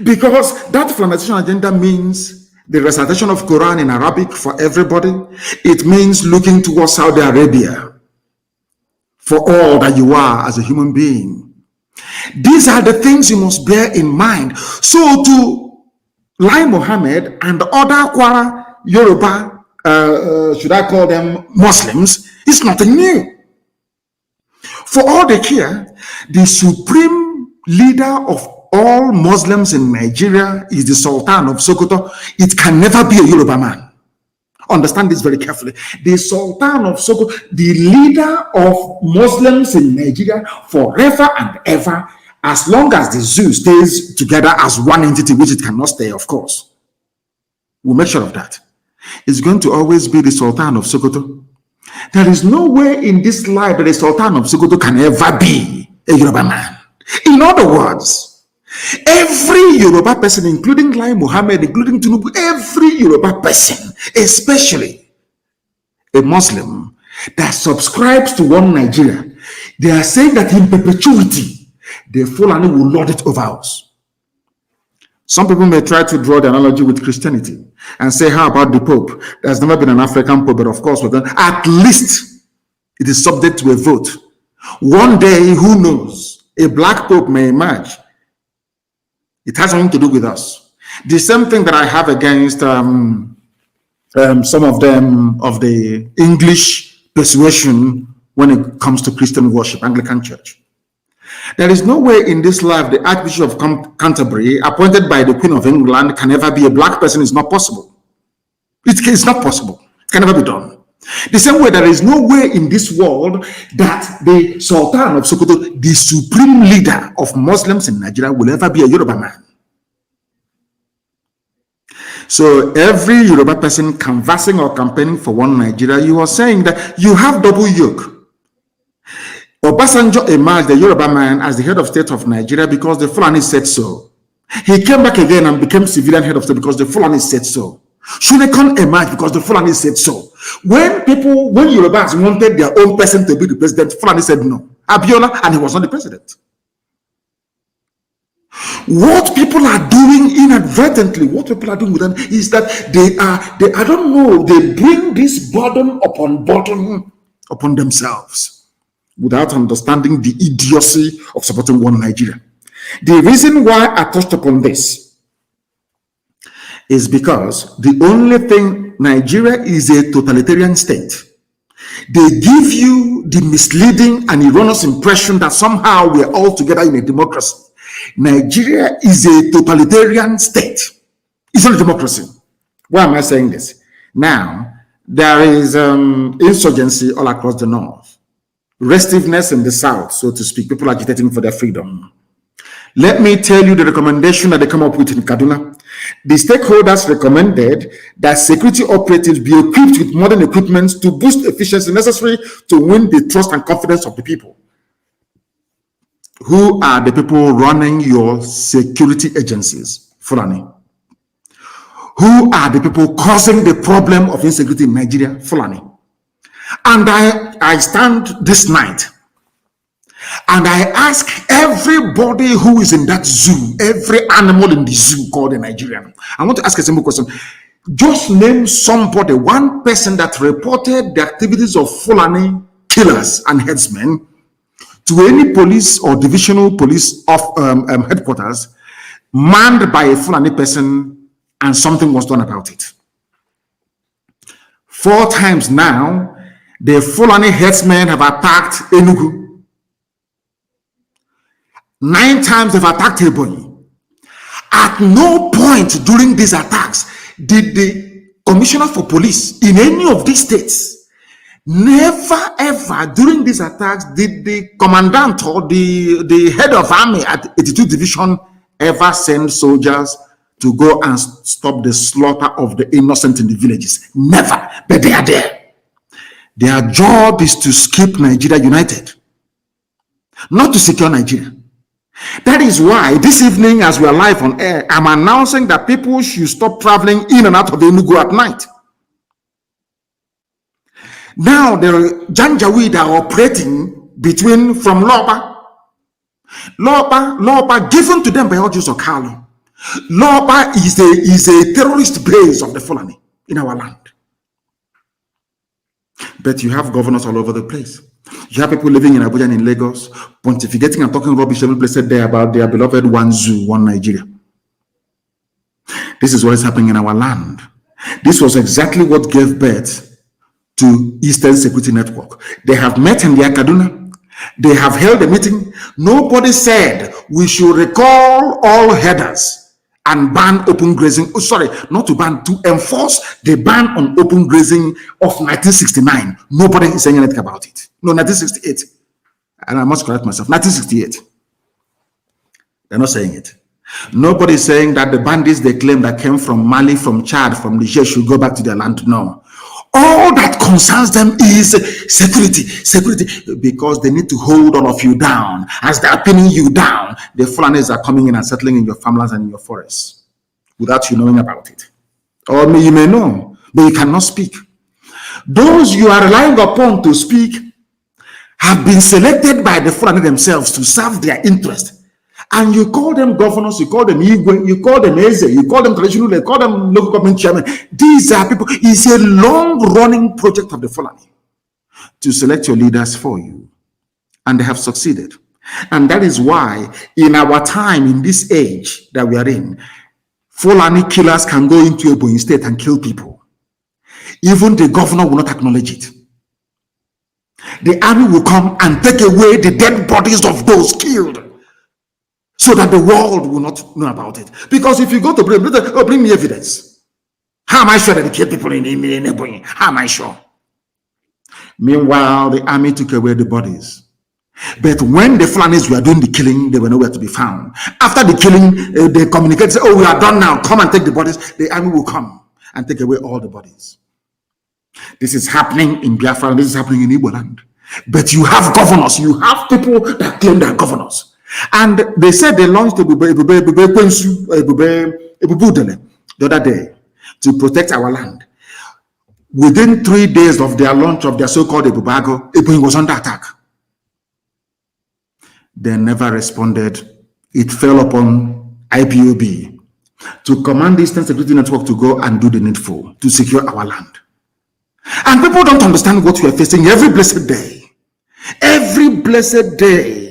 Because that Fulanization agenda means the recitation of Quran in Arabic for everybody. It means looking towards Saudi Arabia for all that you are as a human being. These are the things you must bear in mind. So to Lai Mohammed and other Kwara Yoruba, should I call them Muslims, it's nothing new. For all they care, the supreme leader of all Muslims in Nigeria is the Sultan of Sokoto. It can never be a Yoruba man. Understand this very carefully. The Sultan of Sokoto, the leader of Muslims in Nigeria forever and ever, as long as the zoo stays together as one entity, which it cannot stay, of course. We'll make sure of that. It's going to always be the Sultan of Sokoto. There is no way in this life that the Sultan of Sokoto can ever be a Yoruba man. In other words, every Yoruba person, including Lai Mohammed, including Tinubu, every Yoruba person, especially a Muslim that subscribes to one Nigeria, they are saying that in perpetuity, the Fulani will lord it over us. Some people may try to draw the analogy with Christianity and say, how about the Pope? There's never been an African Pope, but of course, at least it is subject to a vote. One day, who knows, a black Pope may emerge. It has nothing to do with us. The same thing that I have against some of them of the English persuasion when it comes to Christian worship, Anglican Church. There is no way in this life the Archbishop of Canterbury, appointed by the Queen of England, can ever be a black person. It's not possible. It's not possible. It can never be done. The same way there is no way in this world that the Sultan of Sokoto, the supreme leader of Muslims in Nigeria, will ever be a Yoruba man. So every Yoruba person canvassing or campaigning for one Nigeria, you are saying that you have double yoke. Obasanjo emerged, the Yoruba man, as the head of state of Nigeria because the Fulani said so. He came back again and became civilian head of state because the Fulani said so. Shunekon emerged because the Fulani said so. When Yorubas wanted their own person to be the president, Fulani said no. Abiola, and he was not the president. What people are doing inadvertently, what people are doing with them is that they I don't know, they bring this burden upon themselves without understanding the idiocy of supporting one Nigeria. The reason why I touched upon this is because the only thing, Nigeria is a totalitarian state. They give you the misleading and erroneous impression that somehow we're all together in a democracy. Nigeria is a totalitarian state. It's not a democracy. Why am I saying this? Now, there is insurgency all across the north. Restiveness in the south, so to speak, people agitating for their freedom. Let me tell you the recommendation that they come up with in Kaduna. The stakeholders recommended that security operatives be equipped with modern equipment to boost efficiency necessary to win the trust and confidence of the people. Who are the people running your security agencies? Fulani. Who are the people causing the problem of insecurity in Nigeria? Fulani. And I stand this night and I ask everybody who is in that zoo, every animal in the zoo called a Nigerian, I want to ask a simple question. Just name somebody, one person that reported the activities of Fulani killers and headsmen to any police or divisional police of headquarters manned by a Fulani person and something was done about it. 4 times now, the Fulani headsmen have attacked Enugu. 9 times they've attacked Ebonyi. At no point during these attacks did the commissioner for police in any of these states, never ever during these attacks did the commandant or the head of army at 82 division ever send soldiers to go and stop the slaughter of the innocent in the villages. Never. But they are there. Their job is to keep Nigeria united, not to secure Nigeria. That is why this evening, as we are live on air, I'm announcing that people should stop traveling in and out of Enugu at night. Now, the Janjaweed are operating from Loba given to them by Ojus Okalo. Loba is a terrorist base of the Fulani in our land. But you have governors all over the place. You have people living in Abuja and in Lagos, pontificating and talking rubbish every place there about their beloved one zoo, one Nigeria. This is what is happening in our land. This was exactly what gave birth to Eastern Security Network. They have met in their Kaduna. They have held a meeting. Nobody said we should recall all headers and ban open grazing. Oh, sorry, not to ban, to enforce the ban on open grazing of 1969. Nobody is saying anything about it. No, 1968. And I must correct myself. 1968. They're not saying it. Nobody is saying that the bandits they claim that came from Mali, from Chad, from Niger should go back to their land. No. All that concerns them is security, because they need to hold all of you down. As they are pinning you down, the Fulanis are coming in and settling in your farmlands and in your forests without you knowing about it. Or you may know, but you cannot speak. Those you are relying upon to speak have been selected by the Fulani themselves to serve their interest. And you call them governors, you call them Igwe, you call them Eze, you call them traditional, you call them local government chairman. These are people. It's a long-running project of the Fulani to select your leaders for you. And they have succeeded. And that is why in our time, in this age that we are in, Fulani killers can go into Ebonyi state and kill people. Even the governor will not acknowledge it. the army will come and take away the dead bodies of those killed, so that the world will not know about it. Because if you go to bring me evidence. How am I sure that they killed people in Ebonyi? How am I sure? Meanwhile, the army took away the bodies. But when the Fulanis were doing the killing, they were nowhere to be found. After the killing, they communicated, say, oh, we are done now. Come and take the bodies. The army will come and take away all the bodies. This is happening in Biafra, and this is happening in Igbo land. But you have governors. You have people that claim they are governors. And they said they launched the other day to protect our land. Within 3 days of their launch of their so-called Ebubago, Ebonyi was under attack. They never responded. It fell upon IPOB to command the Eastern Security Network to go and do the needful to secure our land. And people don't understand what we are facing every blessed day. Every blessed day.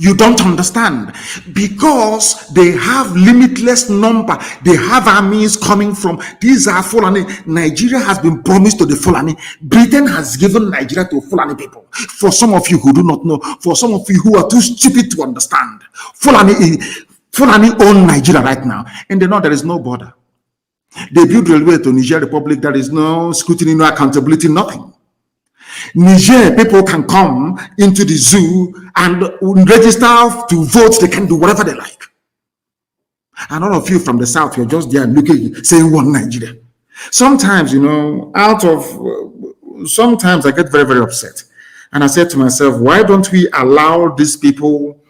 You don't understand, because they have limitless number. They have armies coming from, these are Fulani. Nigeria has been promised to the Fulani. Britain has given Nigeria to Fulani people. For some of you who do not know, for some of you who are too stupid to understand, Fulani own Nigeria right now, and they know there is no border. They build railway to Niger Republic. There is no scrutiny, no accountability, nothing. Niger people can come into the zoo and register to vote. They can do whatever they like. And all of you from the south, you're just there looking, saying one Nigeria. Sometimes, sometimes I get very, very upset. And I said to myself, why don't we allow these people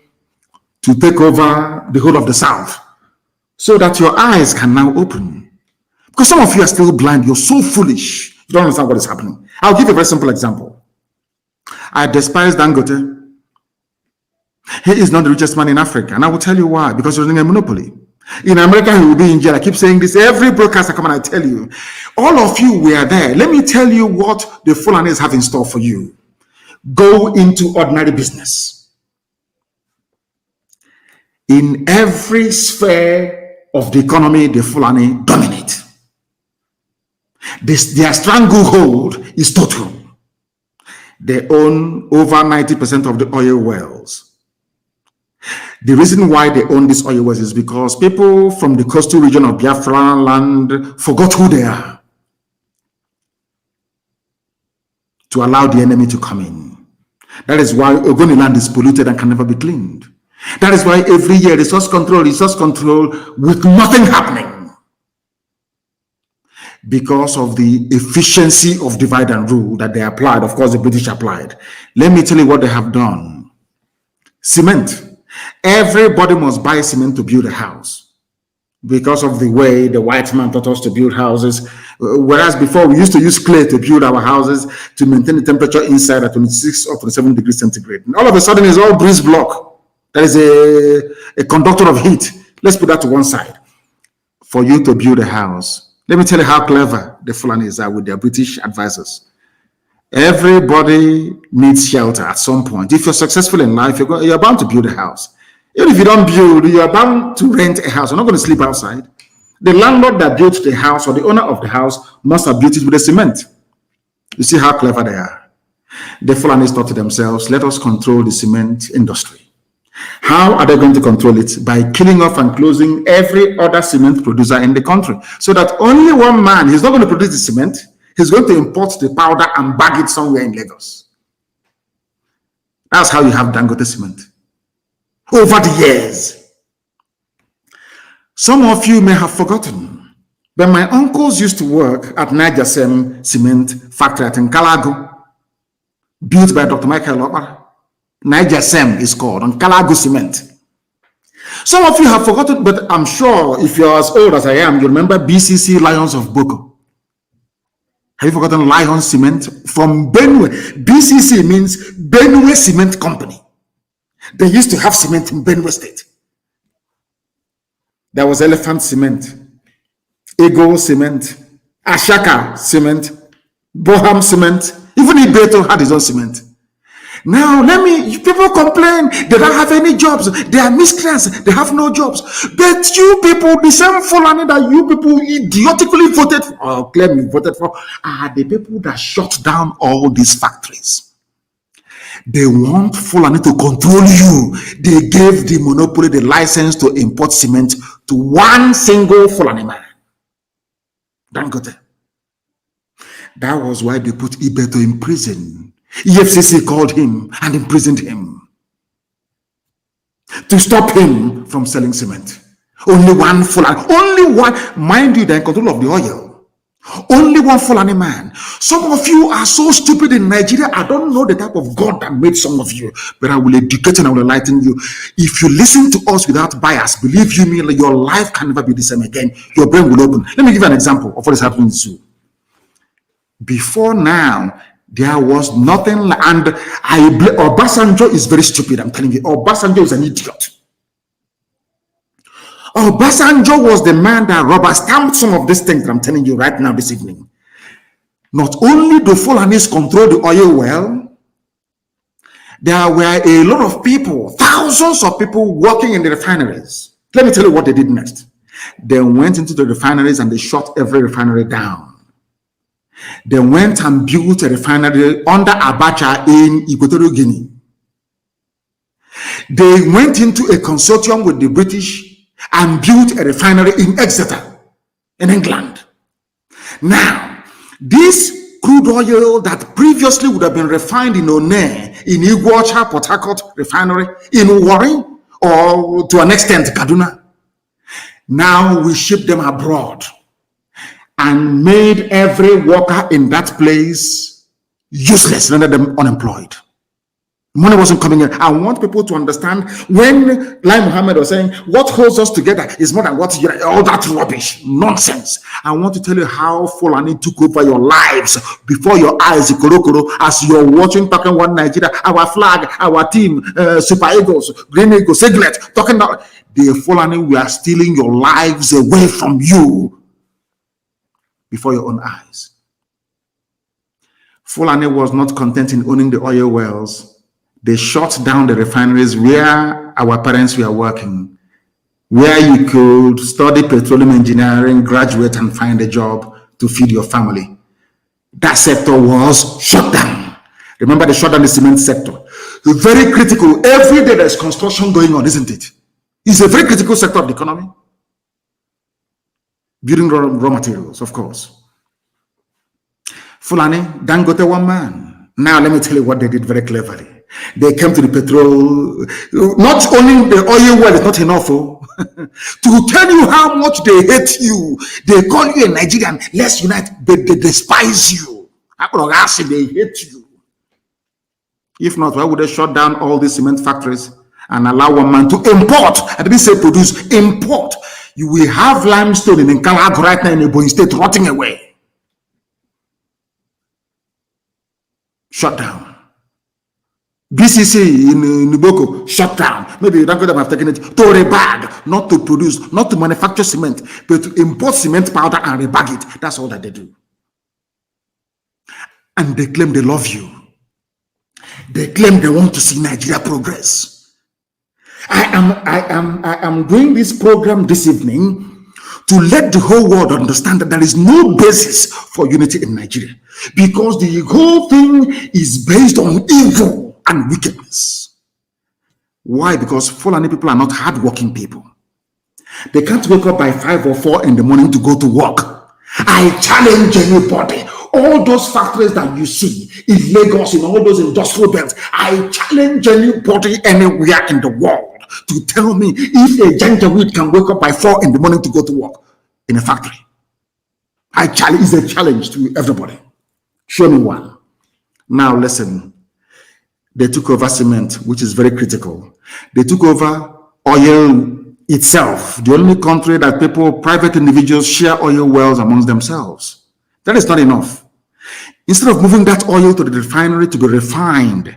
to take over the whole of the south, so that your eyes can now open? Because some of you are still blind. You're so foolish. You don't understand what is happening. I'll give you a very simple example. I despise Dangote. He is not the richest man in Africa. And I will tell you why. Because he's running a monopoly. In America, he will be in jail. I keep saying this. Every broadcast I come and I tell you. All of you were there. Let me tell you what the Fulanis have in store for you. Go into ordinary business. In every sphere of the economy, the Fulani dominate. Their stranglehold is total. They own over 90% of the oil wells. The reason why they own these oil wells is because people from the coastal region of Biafra land forgot who they are to allow the enemy to come in. That is why Ogoni land is polluted and can never be cleaned. That is why every year resource control with nothing happening. Because of the efficiency of divide and rule that they applied. Of course, the British applied. Let me tell you what they have done. Cement. Everybody must buy cement to build a house, because of the way the white man taught us to build houses. Whereas before, we used to use clay to build our houses to maintain the temperature inside at 26 or 27 degrees centigrade. And all of a sudden, it's all breeze block. That is a conductor of heat. Let's put that to one side. For you to build a house, let me tell you how clever the Fulanis are with their British advisors. Everybody needs shelter at some point. If you're successful in life, you're bound to build a house. Even if you don't build, you're bound to rent a house. You're not going to sleep outside. The landlord that built the house, or the owner of the house, must have built it with a cement. You see how clever they are. The Fulanis thought to themselves, let us control the cement industry. How are they going to control it? By killing off and closing every other cement producer in the country, so that only one man, he's not going to produce the cement, he's going to import the powder and bag it somewhere in Lagos. That's how you have Dangote Cement. Over the years, some of you may have forgotten, but my uncles used to work at Nigerian cement factory at Nkalago, built by Dr. Michael Okpara. Nigerian is called, on Nkalago Cement. Some of you have forgotten, but I'm sure if you're as old as I am, you remember BCC Lions of Boko. Have you forgotten Lion Cement from Benue? BCC means Benue Cement Company. They used to have cement in Benue State. There was Elephant Cement, Ego Cement, Ashaka Cement, Boham Cement. Even Ibeto had his own cement. Now, people complain, they don't have any jobs, they are miscreants, they have no jobs. But you people, the same Fulani that you people idiotically voted for, or claim you voted for, are the people that shut down all these factories. They want Fulani to control you. They gave the monopoly, the license to import cement to one single Fulani man. Dangote. That was why they put Ibeto in prison. EFCC called him and imprisoned him to stop him from selling cement. Only one Fulani, only one, mind you, they're in control of the oil. Only one Fulani man. Some of you are so stupid in Nigeria. I don't know the type of God that made some of you, but I will educate and I will enlighten you. If you listen to us without bias, believe you me, your life can never be the same again. Your brain will open. Let me give you an example of what is happening in zoo. Before now, there was nothing, and Obasanjo is very stupid. I'm telling you, Obasanjo is an idiot. Obasanjo was the man that rubber stamped some of these things that I'm telling you right now this evening. Not only do Fulanis control the oil well, there were a lot of people, thousands of people working in the refineries. Let me tell you what they did next. They went into the refineries and they shut every refinery down. They went and built a refinery under Abacha in Equatorial Guinea. They went into a consortium with the British and built a refinery in Exeter, in England. Now, this crude oil that previously would have been refined in One, in Iguacha, Port Harcourt refinery, in Warri, or to an extent, Kaduna, now we ship them abroad and made every worker in that place useless, rendered them unemployed. Money wasn't coming in. I want people to understand, when like Mohammed was saying, what holds us together is more than what all that rubbish, nonsense. I want to tell you how Fulani took over your lives before your eyes, as you're watching Talking One Nigeria, our flag, our team, Super Eagles, Green Eagles, Siglet, talking about the Fulani, we are stealing your lives away from you before your own eyes. Fulani was not content in owning the oil wells. They shut down the refineries where our parents were working, where you could study petroleum engineering, graduate, and find a job to feed your family. That sector was shut down. Remember, they shut down the cement sector. Very critical. Every day there's construction going on, isn't it? It's a very critical sector of the economy. Building raw materials, of course. Fulani, Dangote, one man. Now let me tell you what they did very cleverly. They came to the petrol. Not only the oil well is not enough, to tell you how much they hate you. They call you a Nigerian. Let's unite. They despise you. They hate you. If not, why would they shut down all these cement factories and allow one man to import? I didn't say produce, import. You will have limestone in Nkalag right now in Ebonyi State rotting away. Shut down. BCC in Nuboko shut down. Maybe you don't have taken it to rebag, not to produce, not to manufacture cement, but to import cement powder and rebag it. That's all that they do. And they claim they love you. They claim they want to see Nigeria progress. I am doing this program this evening to let the whole world understand that there is no basis for unity in Nigeria, because the whole thing is based on evil and wickedness. Why? Because Fulani people are not hardworking people. They can't wake up by 5 or 4 in the morning to go to work. I challenge anybody. All those factories that you see in Lagos, in all those industrial belts, I challenge anybody anywhere in the world to tell me if a Janjaweed can wake up by 4 in the morning to go to work in a factory. I challenge, it's a challenge to everybody. Show me one. Now listen. They took over cement, which is very critical. They took over oil itself, the only country that people, private individuals, share oil wells amongst themselves. That is not enough. Instead of moving that oil to the refinery to be refined,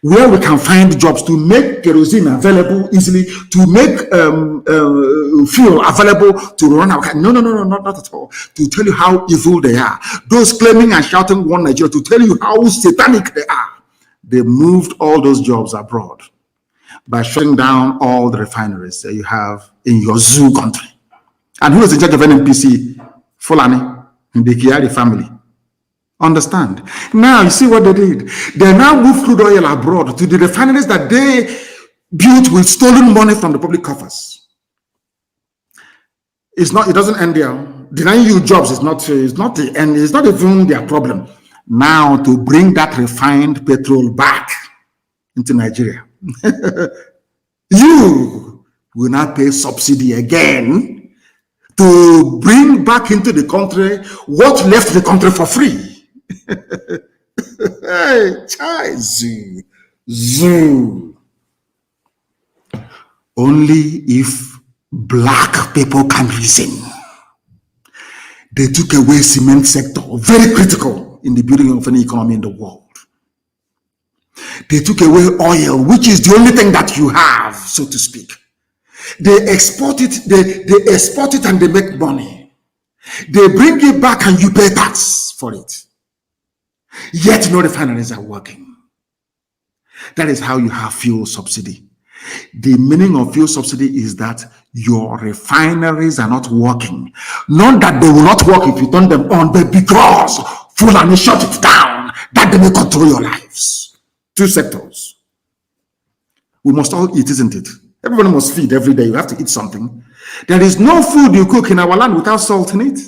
where we can find jobs to make kerosene available easily, to make fuel available to run our car. No, not at all. To tell you how evil they are. Those claiming and shouting one Nigeria, to tell you how satanic they are. They moved all those jobs abroad by shutting down all the refineries that you have in your zoo country. And who is in charge of NNPC? Fulani, in the Kiari family. Understand? Now, you see what they did? They now moved crude oil abroad to the refineries that they built with stolen money from the public coffers. It doesn't end there. Denying you jobs is not the end. It's not even their problem. Now, to bring that refined petrol back into Nigeria, you will not pay subsidy again to bring back into the country what left the country for free. Hey, chai, zoo. Only if black people can reason. They took away cement sector, very critical in the building of any economy in the world. They took away oil, which is the only thing that you have, so to speak. They export it, they export it and they make money. They bring it back and you pay tax for it. Yet no refineries are working. That is how you have fuel subsidy. The meaning of fuel subsidy is that your refineries are not working. Not that they will not work if you turn them on, but because Fulani shut it down, that they may control your lives. Two sectors. We must all eat, isn't it? Everyone must feed every day. You have to eat something. There is no food you cook in our land without salt in it.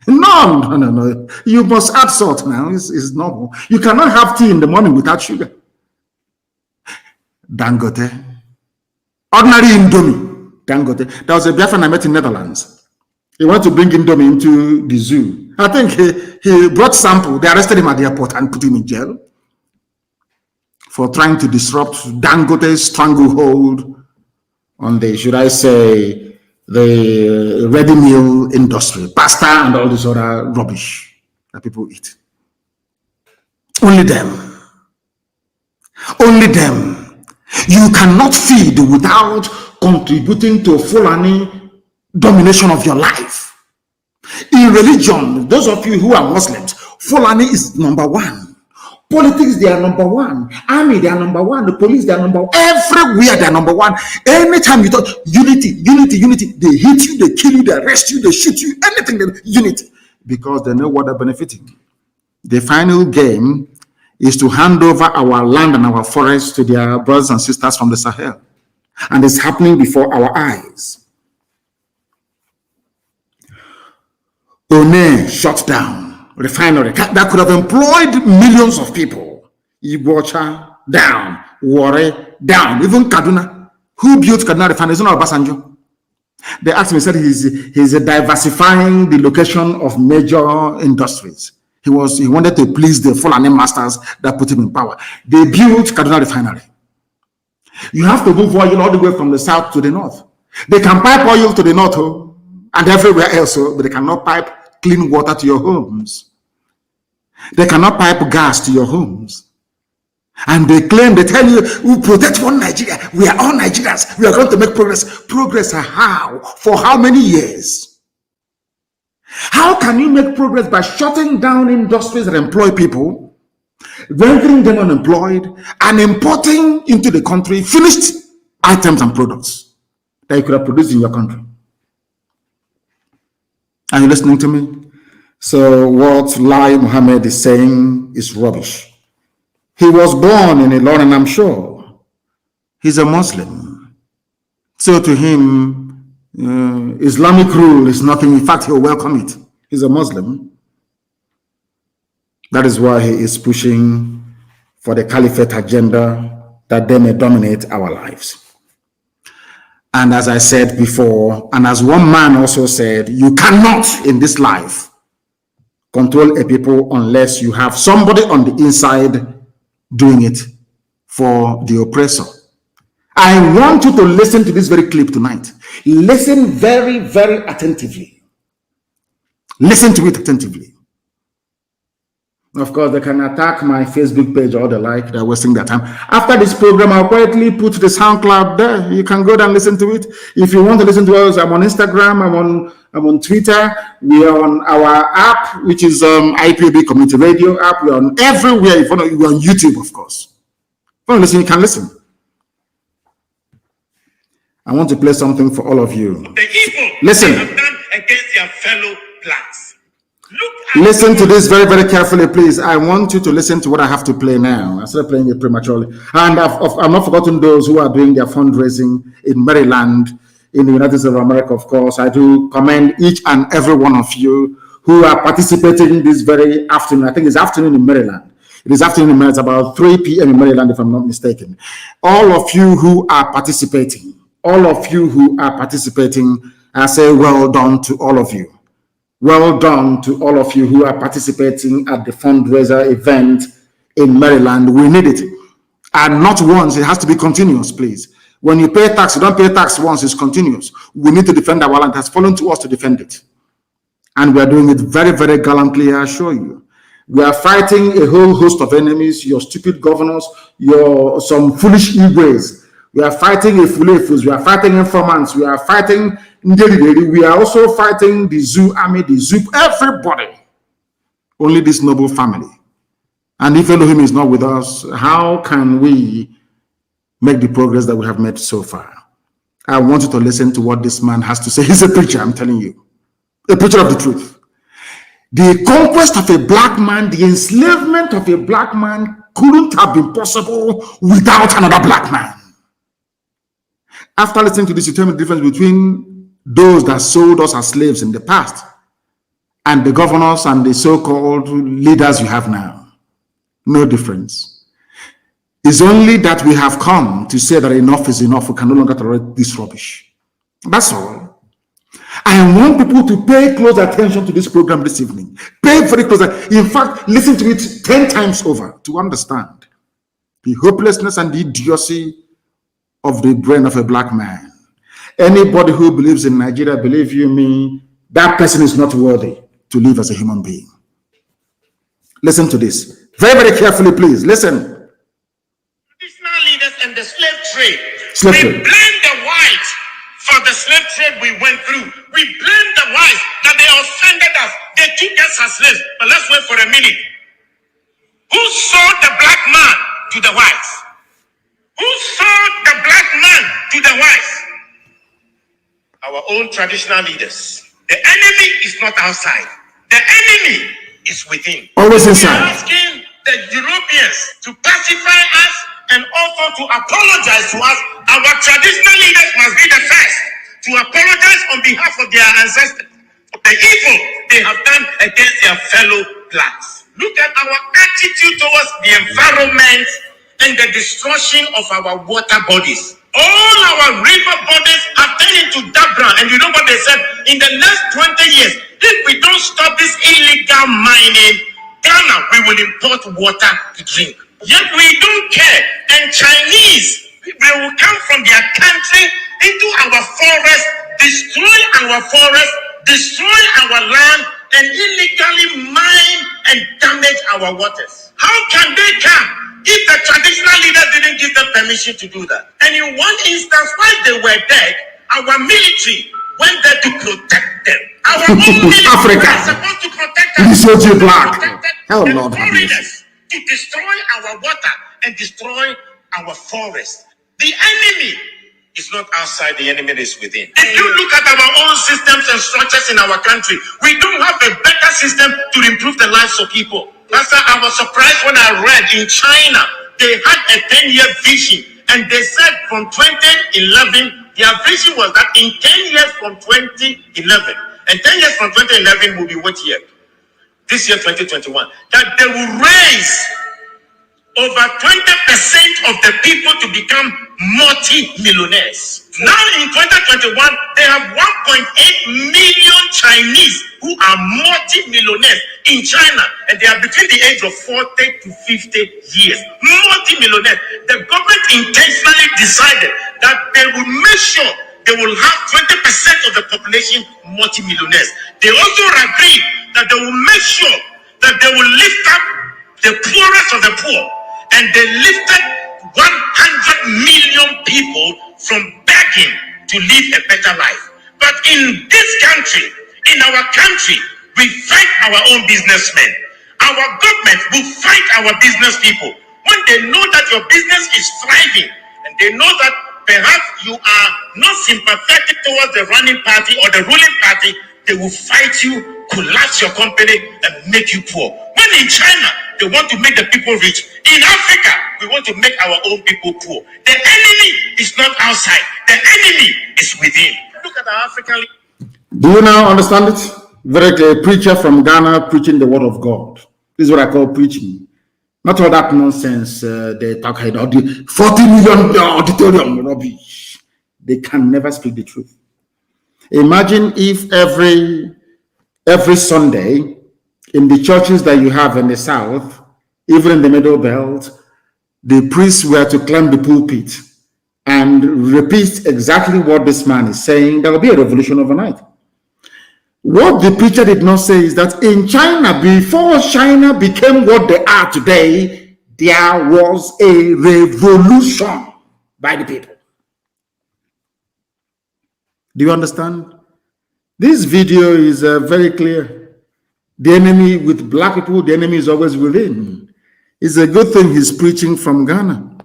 No. You must add salt now. It's normal. You cannot have tea in the morning without sugar. Dangote. Ordinary Indomie. Dangote. There was a Biafran I met in Netherlands. He wanted to bring Indomie into the zoo. I think he brought sample. They arrested him at the airport and put him in jail for trying to disrupt Dangote's stranglehold on the, should I say, the ready meal industry, pasta and all this other rubbish that people eat. Only them. Only them. You cannot feed without contributing to Fulani domination of your life. In religion, those of you who are Muslims, Fulani is number one. Politics, they are number one. Army, they are number one. The police, they are number one. Everywhere, they are number one. Anytime you talk, unity. They hit you, they kill you, they arrest you, they shoot you, anything, unity. Because they know what they're benefiting. The final game is to hand over our land and our forests to their brothers and sisters from the Sahel. And it's happening before our eyes. One shut down refinery that could have employed millions of people. Ibocha down, Warre down, even Kaduna. Who built Kaduna refinery? It's not Obasanjo. They asked me, said he's diversifying the location of major industries. He wanted to please the Fulani masters that put him in power. They built Kaduna refinery. You have to move oil all the way from the south to the north. They can pipe oil to the north and everywhere else, but they cannot pipe clean water to your homes. They cannot pipe gas to your homes. And they claim, they tell you, we protect one Nigeria. We are all Nigerians. We are going to make progress. Progress how? For how many years? How can you make progress by shutting down industries that employ people, rendering them unemployed, and importing into the country finished items and products that you could have produced in your country? Are you listening to me? So what Mohammed is saying is rubbish. He was born in Ilorin, I'm sure. He's a Muslim. So to him, Islamic rule is nothing. In fact, he'll welcome it. He's a Muslim. That is why he is pushing for the caliphate agenda, that they may dominate our lives. And as I said before, and as one man also said, you cannot in this life control a people unless you have somebody on the inside doing it for the oppressor. I want you to listen to this very clip tonight. Listen very, very attentively. Listen to it attentively. Of course, they can attack my Facebook page or the like. They're wasting their time. After this program, I'll quietly put the SoundCloud there. You can go down and listen to it. If you want to listen to us, I'm on Instagram. I'm on Twitter. We are on our app, which is Ipob Community Radio app. We're on everywhere. We're on YouTube, of course. If you listen, you can listen. I want to play something for all of you. The evil listen. They have done against their fellow blacks. Listen to this very, very carefully, please. I want you to listen to what I have to play now. I started playing it prematurely. And I've not forgotten those who are doing their fundraising in Maryland, in the United States of America, of course. I do commend each and every one of you who are participating this very afternoon. I think it's afternoon in Maryland. It is afternoon in Maryland. It's about 3 p.m. in Maryland, if I'm not mistaken. All of you who are participating, I say well done to all of you. Well done to all of you who are participating at the fundraiser event in Maryland. We need it. And not once, it has to be continuous, please. When you pay tax, you don't pay tax once, it's continuous. We need to defend our land. It has fallen to us to defend it. And we are doing it very, very gallantly, I assure you. We are fighting a whole host of enemies, your stupid governors, some foolish Igwes. We are fighting a Fulefus, we are fighting informants, we are fighting Ndeli, we are also fighting the Zoo army, the Zoo, everybody. Only this noble family. And if Elohim is not with us, how can we make the progress that we have made so far? I want you to listen to what this man has to say. He's a preacher, I'm telling you. A preacher of the truth. The conquest of a black man, the enslavement of a black man couldn't have been possible without another black man. After listening to this, you tell me the difference between those that sold us as slaves in the past and the governors and the so-called leaders you have now. No difference. It's only that we have come to say that enough is enough. We can no longer tolerate this rubbish. That's all. I want people to pay close attention to this program this evening. Pay very close. In fact, listen to it 10 times over to understand the hopelessness and the idiocy of the brain of a black man. Anybody who believes in Nigeria, believe you me, that person is not worthy to live as a human being. Listen to this. Very, very carefully, please. Listen. Traditional leaders and the slave trade. We blame the whites for the slave trade we went through. We blame the whites that they offended us. They took us as slaves. But let's wait for a minute. Who sold the black man to the whites? Who sold the black man to the whites? Our own traditional leaders. The enemy is not outside. The enemy is within. Always inside. We are asking the Europeans to pacify us and also to apologize to us. Our traditional leaders must be the first to apologize on behalf of their ancestors for the evil they have done against their fellow blacks. Look at our attitude towards the environment and the destruction of our water bodies. All our river bodies are turned into dark brown. And you know what they said? In the next 20 years, if we don't stop this illegal mining, Ghana, we will import water to drink. Yet we don't care. And Chinese, they will come from their country into our forest, destroy our forest, destroy our land, and illegally mine and damage our waters. How can they come if the traditional leaders didn't give them permission to do that? And in one instance, while they were dead, our military went there to protect them. Our own military was supposed to protect us. This is black. Hell, Lord, foreigners to destroy our water and destroy our forest. The enemy is not outside, the enemy is within. If you look at our own systems and structures in our country, we don't have a better system to improve the lives of people. Pastor, I was surprised when I read in China, they had a 10-year vision, and they said from 2011, their vision was that in 10 years from 2011, and 10 years from 2011 will be what year? This year, 2021, that they will raise over 20% of the people to become multi-millionaires. Now in 2021, they have 1.8 million Chinese who are multi-millionaires in China, and they are between the age of 40 to 50 years. Multi-millionaires. The government intentionally decided that they will make sure they will have 20% of the population multi-millionaires. They also agreed that they will make sure that they will lift up the poorest of the poor, and they lifted 100 million people from begging to live a better life. But in this country, in our country, we fight our own businessmen. Our government will fight our business people. When they know that your business is thriving, and they know that perhaps you are not sympathetic towards the running party or the ruling party, they will fight you, collapse your company, and make you poor. When in China, they want to make the people rich. In Africa, we want to make our own people poor. The enemy is not outside. The enemy is within. Look at the African. Do you now understand it? Very clear. Preacher from Ghana preaching the word of God. This is what I call preaching. Not all that nonsense they talk about the 40 million auditorium rubbish. They can never speak the truth. Imagine if every Sunday in the churches that you have in the South, even in the Middle Belt, the priests were to climb the pulpit and repeat exactly what this man is saying. There will be a revolution overnight. What the preacher did not say is that in China, before China became what they are today, there was a revolution by the people. Do you understand? This video is very clear. The enemy with black people, the enemy is always within. It's a good thing he's preaching from Ghana.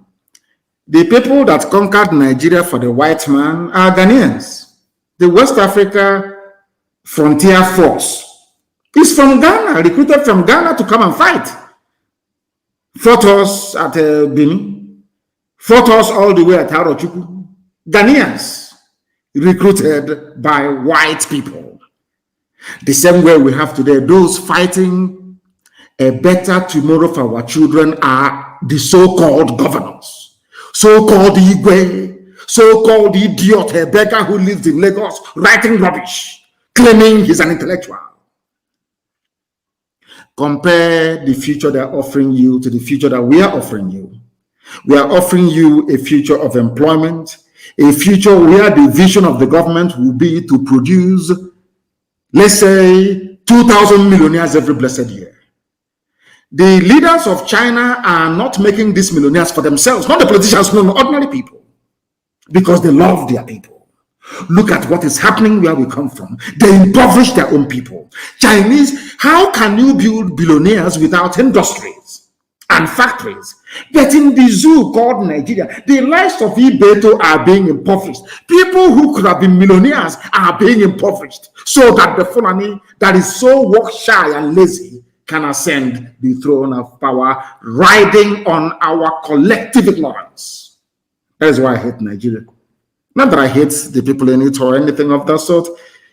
The people that conquered Nigeria for the white man are Ghanaians. The West Africa Frontier Force is from Ghana, recruited from Ghana to come and fight. Fought us at Benin, fought us all the way at Harochukwu. Ghanaians recruited by white people. The same way we have today, those fighting a better tomorrow for our children are the so-called governors, so-called Igwe, so-called idiot, a beggar who lives in Lagos writing rubbish, claiming he's an intellectual. Compare the future they're offering you to the future that we are offering you. We are offering you a future of employment, a future where the vision of the government will be to produce, let's say, 2,000 millionaires every blessed year. The leaders of China are not making these millionaires for themselves, not the politicians, no, ordinary people, because they love their people. Look at what is happening where we come from. They impoverish their own people. Chinese, how can you build billionaires without industries and factories? But in the zoo called Nigeria, the lives of Ibeto are being impoverished. People who could have been millionaires are being impoverished so that the Fulani that is so work shy and lazy can ascend the throne of power, riding on our collective ignorance. That is why I hate Nigeria. Not that I hate the people in it or anything of that sort.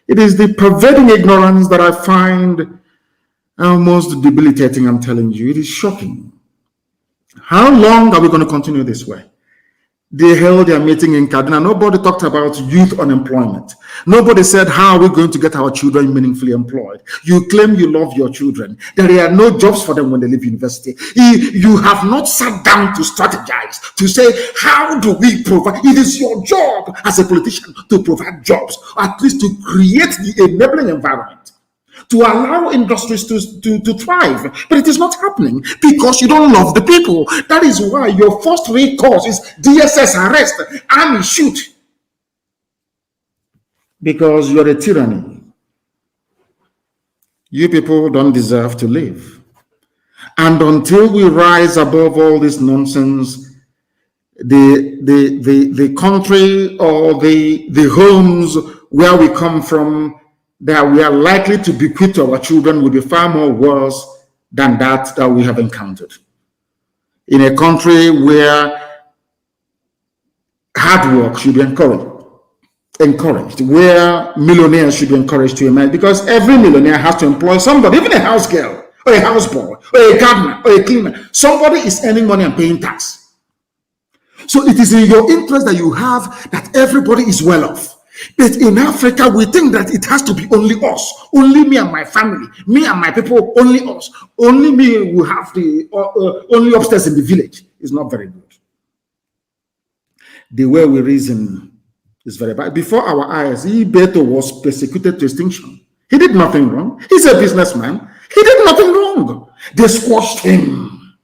It is the pervading ignorance that I find almost debilitating, I'm telling you. It is shocking. How long are we going to continue this way? They held their meeting in Kaduna. Nobody talked about youth unemployment. Nobody said, how are we going to get our children meaningfully employed? You claim you love your children. There are no jobs for them when they leave university. You have not sat down to strategize, to say, how do we provide? It is your job as a politician to provide jobs, or at least to create the enabling environment, to allow industries to thrive. But it is not happening because you don't love the people. That is why your first recourse is DSS arrest, army shoot. Because you're a tyranny. You people don't deserve to live. And until we rise above all this nonsense, the country or the homes where we come from, that we are likely to bequeath to our children will be far more worse than that we have encountered. In a country where hard work should be encouraged, where millionaires should be encouraged to emerge, because every millionaire has to employ somebody, even a house girl, or a houseboy, or a gardener, or a cleaner. Somebody is earning money and paying tax. So it is in your interest that you have that everybody is well off. But in Africa, we think that it has to be only us, only me and my family, me and my people, only us, only me will have the only upstairs in the village. It's not very good. The way we reason is very bad. Before our eyes, Ibeto was persecuted to extinction. He did nothing wrong. He's a businessman. He did nothing wrong. They squashed him.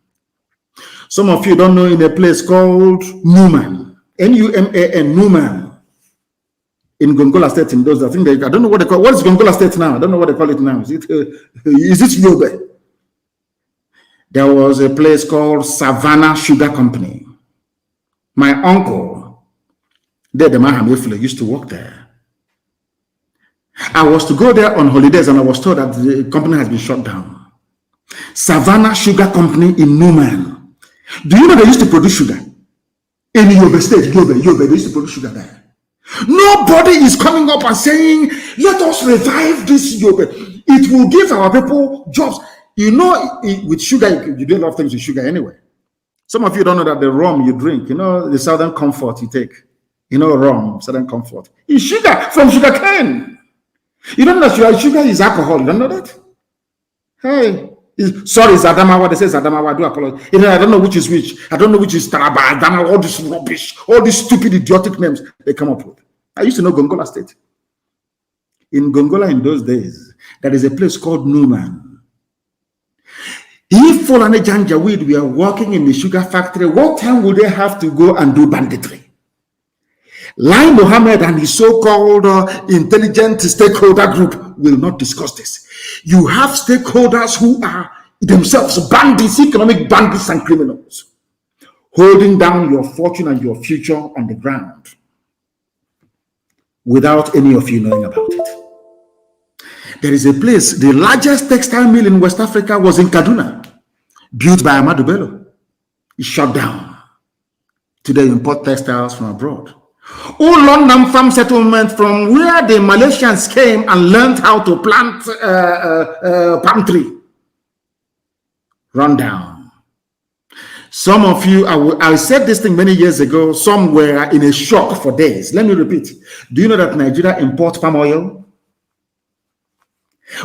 Some of you don't know, in a place called Numan, N-U-M-A-N, Numan, in Gongola State, in those, I don't know what they call it. What is Gongola State now? I don't know what they call it now. Is it Yobe? There was a place called Savannah Sugar Company. My uncle, the Mohammed, used to work there. I was to go there on holidays and I was told that the company has been shut down. Savannah Sugar Company in Newman. Do you know they used to produce sugar? In Yobe State, Yobe, they used to produce sugar there. Nobody is coming up and saying, let us revive this Yobe. It will give our people jobs. You know, with sugar, you do a lot of things with sugar anyway. Some of you don't know that the rum you drink, you know, the Southern Comfort you take. You know, rum, Southern Comfort. It's sugar from sugar cane. You don't know that sugar is alcohol. You don't know that? Hey, sorry, it's Adamawa. They say it's Adamawa. I do apologize. You know, I don't know which is which. I don't know which is Taraba, Adamawa, all this rubbish, all these stupid, idiotic names they come up with. I used to know Gongola State. In Gongola in those days, there is a place called Newman. If Fulani Janjaweed were working in the sugar factory, what time would they have to go and do banditry? Lai Mohammed and his so-called intelligent stakeholder group will not discuss this. You have stakeholders who are themselves bandits, economic bandits and criminals, holding down your fortune and your future on the ground without any of you knowing about it. There is a place, the largest textile mill in West Africa was in Kaduna, built by Ahmadu Bello. It's shut down. Today, import textiles from abroad. Ulondam farm settlement from where the Malaysians came and learned how to plant palm tree. Run down. Some of you, I said this thing many years ago, some were in a shock for days. Let me repeat. Do you know that Nigeria imports palm oil?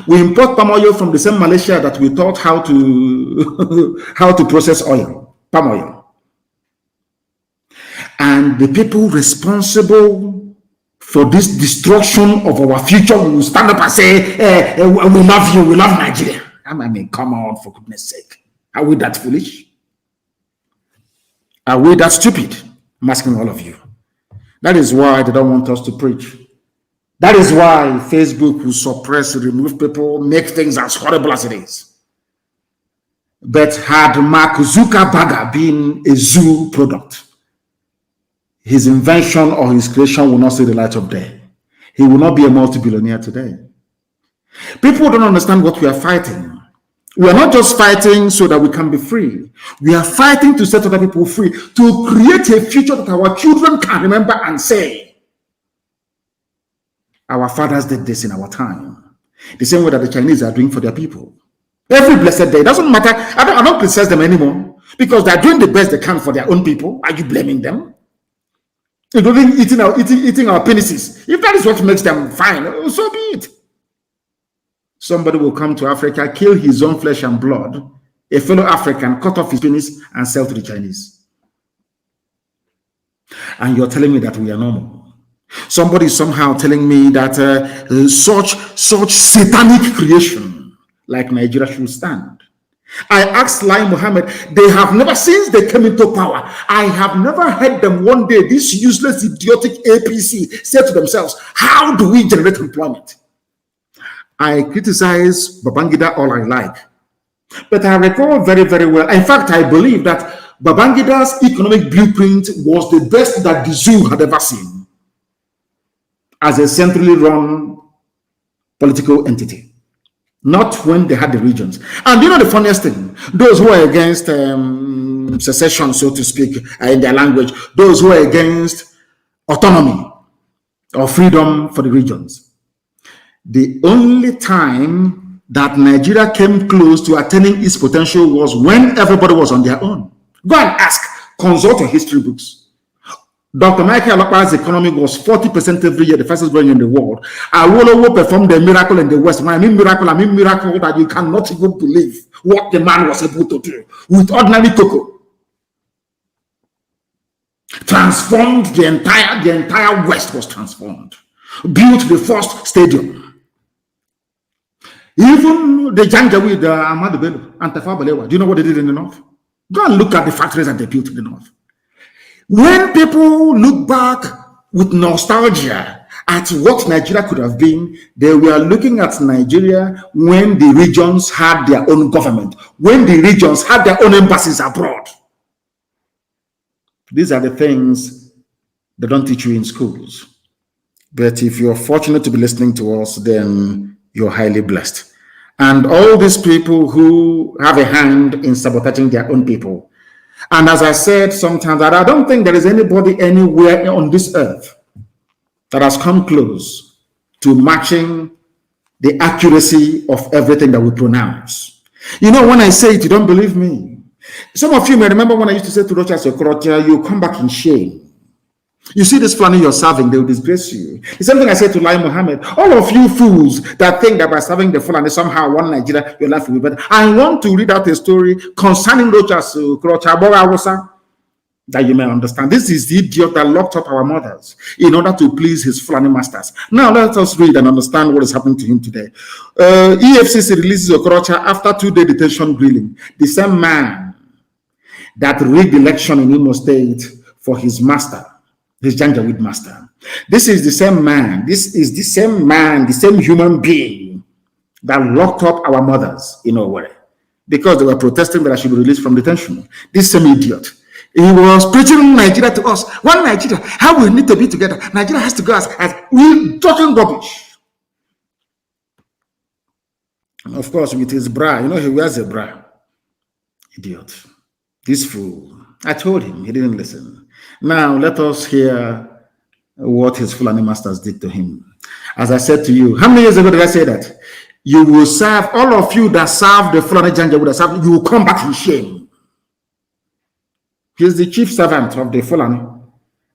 We import palm oil from the same Malaysia that we taught how to process oil, palm oil. And the people responsible for this destruction of our future will stand up and say, we love you, we love Nigeria. I mean, come on, for goodness sake. Are we that foolish? Are we that stupid? I'm asking all of you. That is why they don't want us to preach. That is why Facebook will suppress, remove people, make things as horrible as it is. But had Mark Zuckerberg been a zoo product, his invention or his creation will not see the light of day. He will not be a multi-billionaire today. People don't understand what we are fighting. We are not just fighting so that we can be free. We are fighting to set other people free, to create a future that our children can remember and say, our fathers did this in our time. The same way that the Chinese are doing for their people. Every blessed day. It doesn't matter. I don't criticize them anymore because they are doing the best they can for their own people. Are you blaming them? Including eating our penises. If that is what makes them fine, so be it. Somebody will come to Africa, kill his own flesh and blood, a fellow African, cut off his penis and sell to the Chinese. And you're telling me that we are normal. Somebody is somehow telling me that such satanic creation like Nigeria should stand. I asked Lai Mohammed, they have never, since they came into power, I have never heard them one day, this useless, idiotic APC, say to themselves, how do we generate employment? I criticize Babangida all I like, but I recall very, very well. In fact, I believe that Babangida's economic blueprint was the best that the zoo had ever seen as a centrally run political entity. Not when they had the regions. And you know the funniest thing? Those who are against secession, so to speak, in their language, those who are against autonomy or freedom for the regions. The only time that Nigeria came close to attaining its potential was when everybody was on their own. Go and ask, consult your history books. Dr. Michael Alapa's economy was 40% every year, the fastest growing in the world. Awolowo performed a miracle in the West. When I mean miracle that you cannot even believe what the man was able to do with ordinary cocoa. Transformed the entire West was transformed. Built the first stadium. Even the Janjaweed, Ahmadu Bello, and Tafawa Balewa, do you know what they did in the North? Go and look at the factories that they built in the North. When people look back with nostalgia at what Nigeria could have been, they were looking at Nigeria when the regions had their own government, when the regions had their own embassies abroad. These are the things they don't teach you in schools. But if you're fortunate to be listening to us, then you're highly blessed. And all these people who have a hand in sabotaging their own people. And as I said sometimes, that I don't think there is anybody anywhere on this earth that has come close to matching the accuracy of everything that we pronounce. You know, when I say it, you don't believe me. Some of you may remember when I used to say to Rochas Okorocha, you come back in shame. You see this Fulani you're serving, they will disgrace you. The same thing I said to Lai Mohammed. All of you fools that think that by serving the Fulani somehow one Nigeria, your life will be better. I want to read out a story concerning Rochas Okorocha that you may understand. This is the idiot that locked up our mothers in order to please his Fulani masters. Now let us read and understand what is happening to him today. EFCC releases Okorocha after 2-day detention grilling. The same man that rigged the election in Imo State for his master, his Janjaweed master. This is the same man, the same human being that locked up our mothers in Owerri because they were protesting that I should be released from detention. This same idiot. He was preaching Nigeria to us. One Nigeria, how we need to be together. Nigeria has to go as we talking rubbish. And of course, with his bra, you know, he wears a bra. Idiot. This fool. I told him, he didn't listen. Now, let us hear what his Fulani masters did to him. As I said to you, how many years ago did I say that? You will serve, all of you that serve the Fulani Janjaweed, you will come back in shame. He is the chief servant of the Fulani.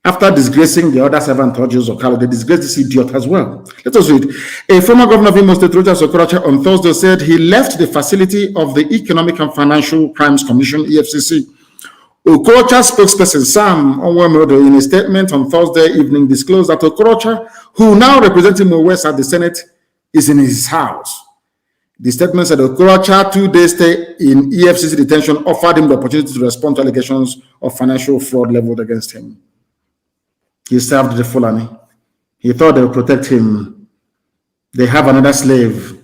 After disgracing the other servant, Joseph Okalo, they disgraced this idiot as well. Let us read. A former governor of Imo State, Rochas Okorocha, on Thursday said he left the facility of the Economic and Financial Crimes Commission, EFCC. Okorocha's spokesperson, Sam Onwemodo, in a statement on Thursday evening, disclosed that Okorocha, who now representing Imo West at the Senate, is in his house. The statement said Okorocha, 2-day stay in EFCC detention, offered him the opportunity to respond to allegations of financial fraud leveled against him. He served the Fulani. He thought they would protect him. They have another slave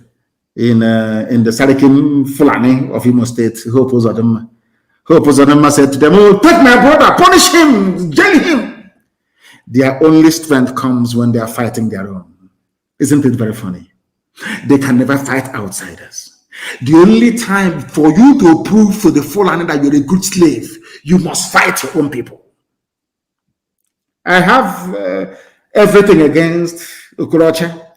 in the Salikin Fulani of Imo State, Hope Uzodinma said to them, oh, take my brother, punish him, jail him. Their only strength comes when they are fighting their own. Isn't it very funny? They can never fight outsiders. The only time for you to prove to the Fulani that you're a good slave, you must fight your own people. I have everything against Okorocha,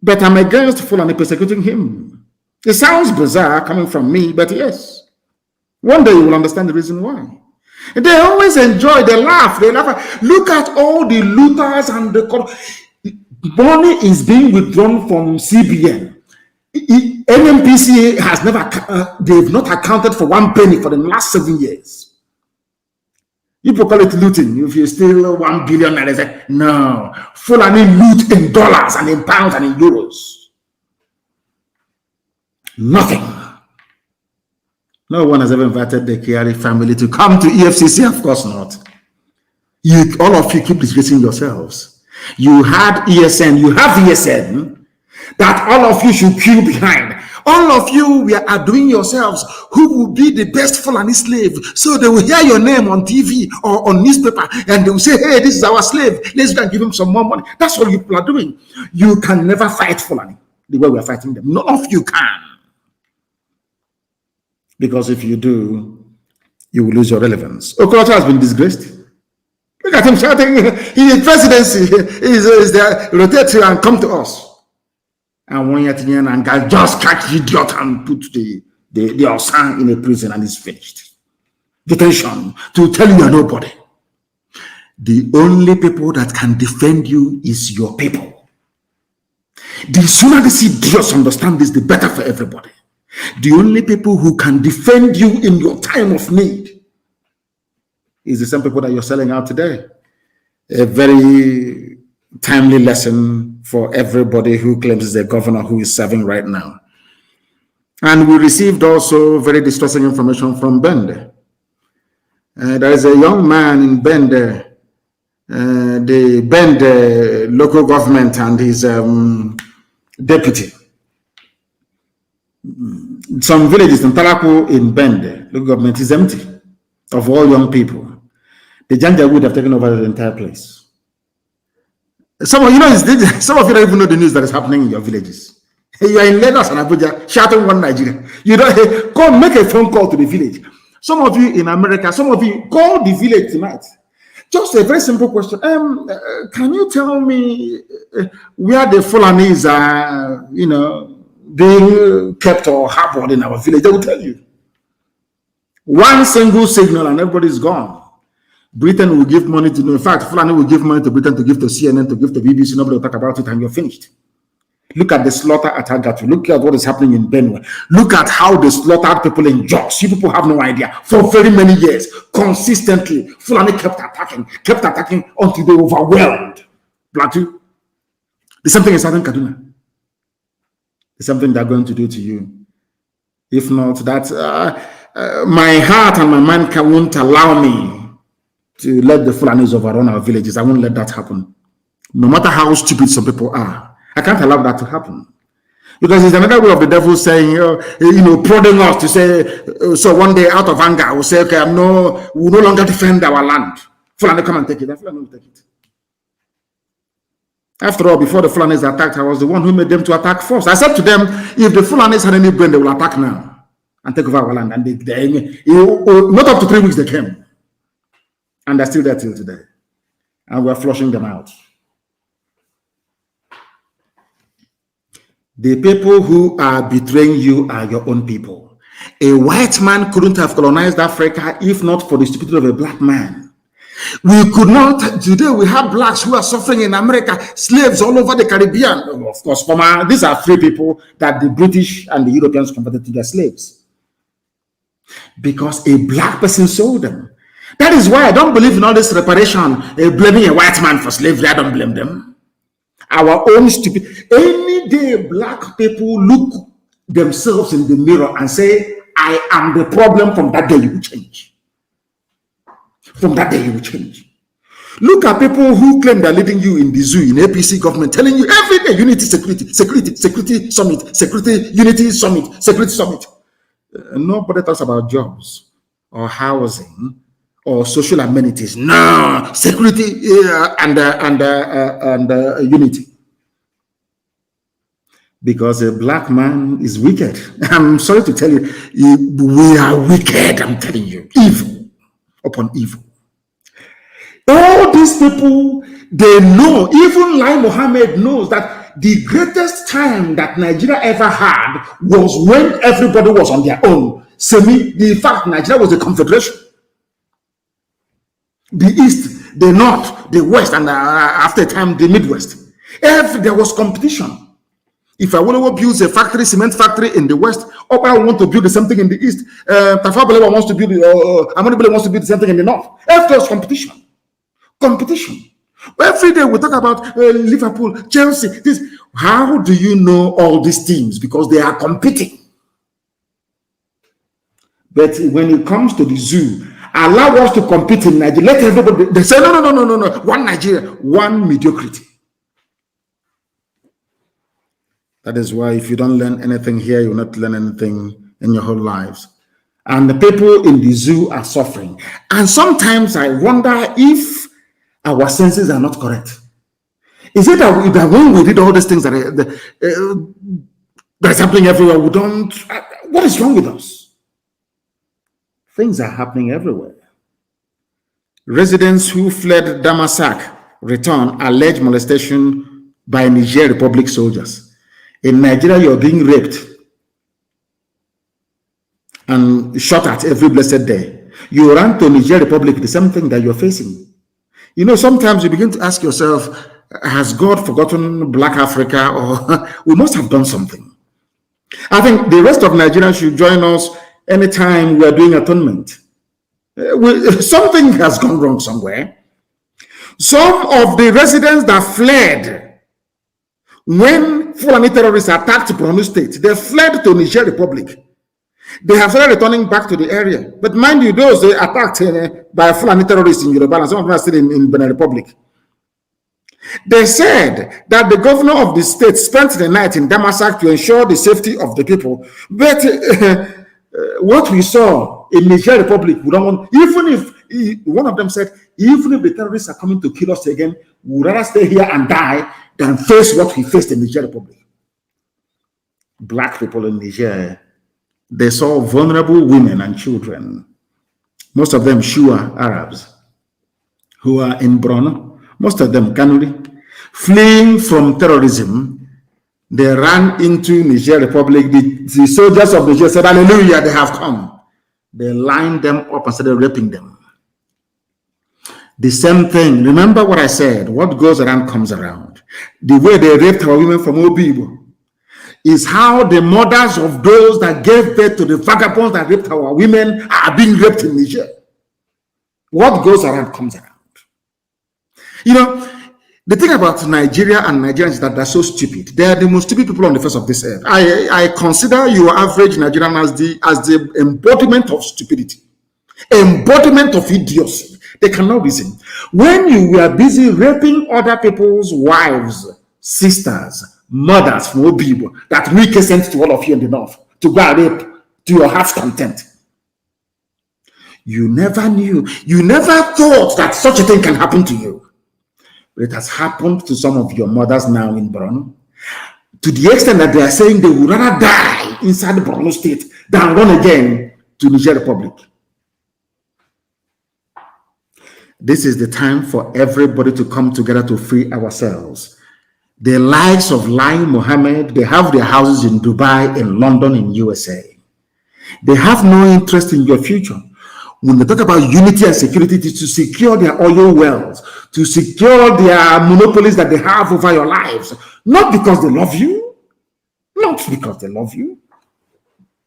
but I'm against Fulani persecuting him. It sounds bizarre coming from me, but yes. One day you will understand the reason why. They always enjoy, they laugh. Look at all the looters and the money is being withdrawn from CBN. NNPCA has never, they've not accounted for 1 penny for the last 7 years. People call it looting. If you steal 1 billion, no. Fulani loot in dollars and in pounds and in euros. Nothing. No one has ever invited the Kiari family to come to EFCC. Of course not. All of you keep disgracing yourselves. You had ESN, you have ESN, that all of you should queue behind. All of you are doing yourselves who will be the best Fulani slave. So they will hear your name on TV or on newspaper and they will say, hey, this is our slave. Let's go and give him some more money. That's what you people are doing. You can never fight Fulani the way we are fighting them. None of you can. Because if you do, you will lose your relevance. Okorocha has been disgraced. Look at him shouting, his presidency is there, rotate and come to us. And one year and guy just catch the idiot and put the Osan in a prison and it's finished. Detention to tell you are nobody. The only people that can defend you is your people. The sooner these idiots understand this, the better for everybody. The only people who can defend you in your time of need is the same people that you're selling out today. A very timely lesson for everybody who claims the governor who is serving right now. And we received also very distressing information from Bende. There is a young man in Bende the Bend local government and his deputy. Some villages in Talaku in Bend, local government is empty of all young people. The Janja would have taken over the entire place. Some of you don't even know the news that is happening in your villages. You are in Lagos and Abuja, shouting one Nigeria. You don't go make a phone call to the village. Some of you in America, some of you call the village tonight. Just a very simple question. Can you tell me where the Fulanis are, being kept or harbored in our village? They will tell you. One single signal and everybody's gone. Britain will give money to, in fact, Fulani will give money to Britain to give to CNN, to give to BBC. Nobody will talk about it and you're finished. Look at the slaughter at Agatu. Look at what is happening in Benue. Look at how they slaughtered people in Jos. You people have no idea. For very many years, consistently, Fulani kept attacking until they overwhelmed Plateau. The same thing in Southern Kaduna. It's something they're going to do to you. If not, that my heart and my mind won't allow me to let the Fulanis overrun our villages. I won't let that happen. No matter how stupid some people are. I can't allow that to happen. Because it's another way of the devil saying, prodding us to say, so one day out of anger, we'll say, okay, we'll no longer defend our land. Fulani, come and take it. And Fulani will take it. After all, before the Fulanis attacked, I was the one who made them to attack first. I said to them, if the Fulanis had any brain, they will attack now and take over our land. And not up to 3 weeks they came. And they're still there till today. And we're flushing them out. The people who are betraying you are your own people. A white man couldn't have colonized Africa if not for the stupidity of a black man. We could not. Today we have blacks who are suffering in America, slaves all over the Caribbean. Of course, these are free people that the British and the Europeans converted to their slaves. Because a black person sold them. That is why I don't believe in all this reparation, blaming a white man for slavery. I don't blame them. Our own stupid. Any day black people look themselves in the mirror and say, I am the problem, from that day you will change. From that day you will change. Look at people who claim they're leading you in the zoo, in APC government, telling you every day unity, security summit, security, unity summit, security summit. Nobody talks about jobs or housing or social amenities. No, security and unity. Because a black man is wicked. I'm sorry to tell you, we are wicked, I'm telling you. Evil upon evil. All these people, they know, even like Mohammed knows that the greatest time that Nigeria ever had was when everybody was on their own. In fact, Nigeria was a confederation. The East, the North, the West, and after a time, the Midwest. There was competition. If I want to build a factory, cement factory in the West, Oba want to build something in the East, Tafawa Balewa wants to build, Amadu Bello wants to build something in the North. There was competition. Competition. Every day we talk about Liverpool, Chelsea. This. How do you know all these teams? Because they are competing. But when it comes to the zoo, allow us to compete in Nigeria. Let everybody. They say no. One Nigeria, one mediocrity. That is why if you don't learn anything here, you will not learn anything in your whole lives. And the people in the zoo are suffering. And sometimes I wonder if our senses are not correct. Is it that when we did all these things that's happening everywhere, we don't... What is wrong with us? Things are happening everywhere. Residents who fled Damasak return alleged molestation by Niger Republic soldiers. In Nigeria, you're being raped and shot at every blessed day. You run to Niger Republic, the same thing that you're facing. You know, sometimes you begin to ask yourself, has God forgotten Black Africa, or we must have done something? I think the rest of Nigerians should join us anytime we are doing atonement. Something has gone wrong somewhere. Some of the residents that fled when Fulani terrorists attacked Borno State, they fled to Niger Republic. They have started returning back to the area. But mind you, those attacked by Fulani terrorists in Yoruba, and some of them are still in Benin Republic. They said that the governor of the state spent the night in Damasak to ensure the safety of the people. But what we saw in Nigerian Republic, we don't want, even if one of them said, even if the terrorists are coming to kill us again, we'd rather stay here and die than face what we faced in Nigerian Republic. Black people in Niger, they saw vulnerable women and children, most of them Shua Arabs, who are in Borno, most of them Kanuri, fleeing from terrorism. They ran into Niger Republic. The soldiers of Niger said, hallelujah, they have come. They lined them up and started raping them. The same thing. Remember what I said, what goes around comes around. The way they raped our women from Obibo is how the mothers of those that gave birth to the vagabonds that raped our women are being raped in Niger. What goes around comes around. You know, the thing about Nigeria and Nigerians is that they're so stupid. They are the most stupid people on the face of this earth. I consider your average Nigerian as the embodiment of stupidity, embodiment of idiocy. They cannot reason. When you were busy raping other people's wives, sisters, mothers from Obibo, that we sent to all of you in the north to go and rape to your heart's content. You never knew, you never thought that such a thing can happen to you. But it has happened to some of your mothers now in Borno, to the extent that they are saying they would rather die inside the Borno state than run again to Niger Republic. This is the time for everybody to come together to free ourselves. The likes of lying Mohammed, they have their houses in Dubai, in London, in USA. They have no interest in your future. When they talk about unity and security, it is to secure their oil wells, to secure their monopolies that they have over your lives. Not because they love you. Not because they love you.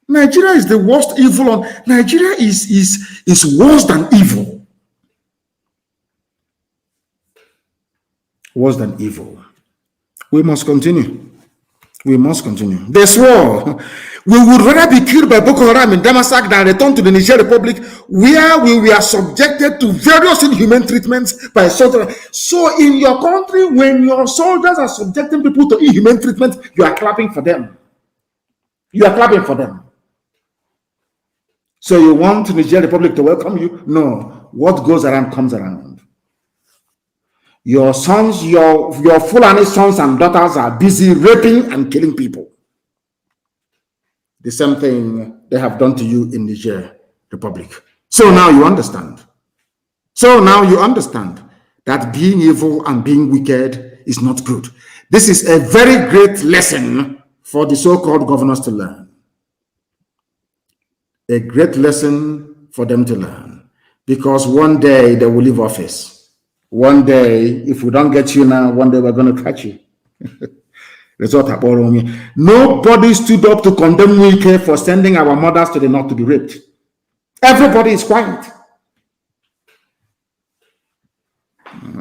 Nigeria is the worst evil. Nigeria is worse than evil. Worse than evil. We must continue. We must continue. They swore, we would rather be killed by Boko Haram in Damasak than return to the Niger Republic, where we were subjected to various inhuman treatments by soldiers. So in your country, when your soldiers are subjecting people to inhuman treatment, you are clapping for them. You are clapping for them. So you want Niger Republic to welcome you? No. What goes around comes around. Your sons, your Fulani sons and daughters are busy raping and killing people. The same thing they have done to you in Niger Republic. So now you understand. So now you understand that being evil and being wicked is not good. This is a very great lesson for the so-called governors to learn. A great lesson for them to learn. Because one day they will leave office. One day, if we don't get you now, one day we're going to catch you. Nobody stood up to condemn Wike for sending our mothers to the north to be raped. Everybody is quiet.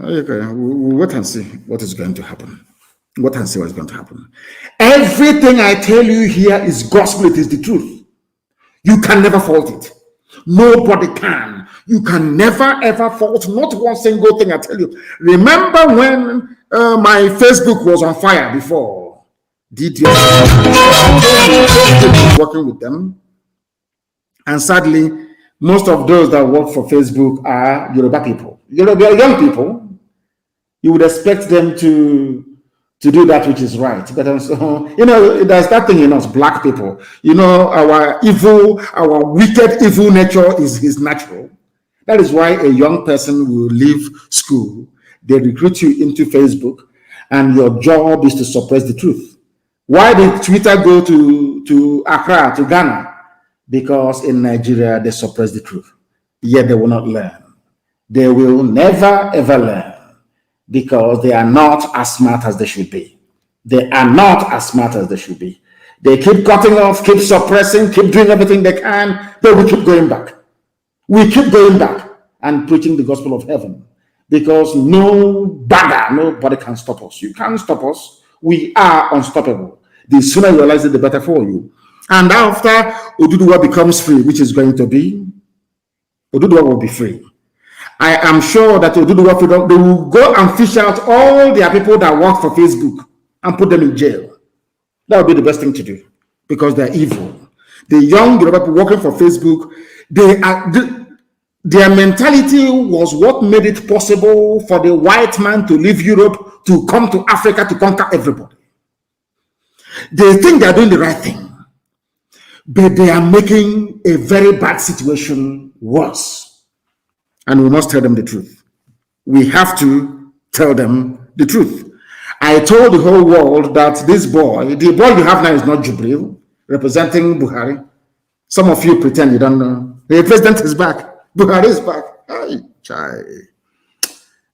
Okay, we'll wait and see what is going to happen. Wait and see what is going to happen. Everything I tell you here is gospel. It is the truth. You can never fault it. Nobody can. You can never ever fault not one single thing I tell you. Remember when my Facebook was on fire before? Did you working with them? And sadly, most of those that work for Facebook are Yoruba people. Yoruba young people. You would expect them to do that which is right. But so, there's that thing in us, black people. Our evil, our wicked, evil nature is natural. That is why a young person will leave school. They recruit you into Facebook, and your job is to suppress the truth. Why did Twitter go to Accra, to Ghana? Because in Nigeria, they suppress the truth. Yet they will not learn. They will never, ever learn. Because they are not as smart as they should be. They are not as smart as they should be. They keep cutting off, keep suppressing, keep doing everything they can, but we keep going back. We keep going back and preaching the gospel of heaven. Because nobody can stop us. You can't stop us. We are unstoppable. The sooner you realize it, the better for you. And after Oduduwa becomes free, which is going to be, Oduduwa will be free. I am sure that Oduduwa freedom, they will go and fish out all their people that work for Facebook and put them in jail. That would be the best thing to do because they're evil. The young people working for Facebook, their mentality was what made it possible for the white man to leave Europe to come to Africa to conquer everybody. They think they're doing the right thing, but they are making a very bad situation worse. And we must tell them the truth. We have to tell them the truth. I told the whole world that this boy, the boy you have now is not Jubril, representing Buhari. Some of you pretend you don't know. The president is back. Buhari is back. Ay, chai.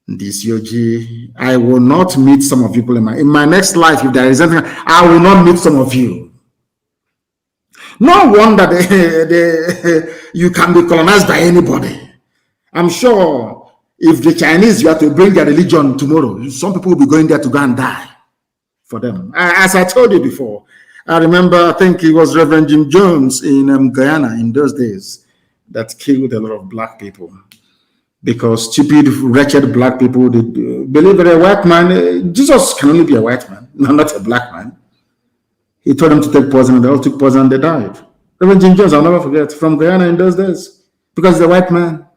This Yoji, I will not meet some of you people in my next life. If there is anything, I will not meet some of you. No wonder you can be colonized by anybody. I'm sure if the Chinese, you have to bring their religion tomorrow, some people will be going there to go and die for them. As I told you before, I remember, I think it was Reverend Jim Jones in Guyana in those days that killed a lot of black people because stupid, wretched black people believe that a white man, Jesus can only be a white man, not a black man. He told them to take poison, and they all took poison and they died. Reverend Jim Jones, I'll never forget, from Guyana in those days, because he's a white man.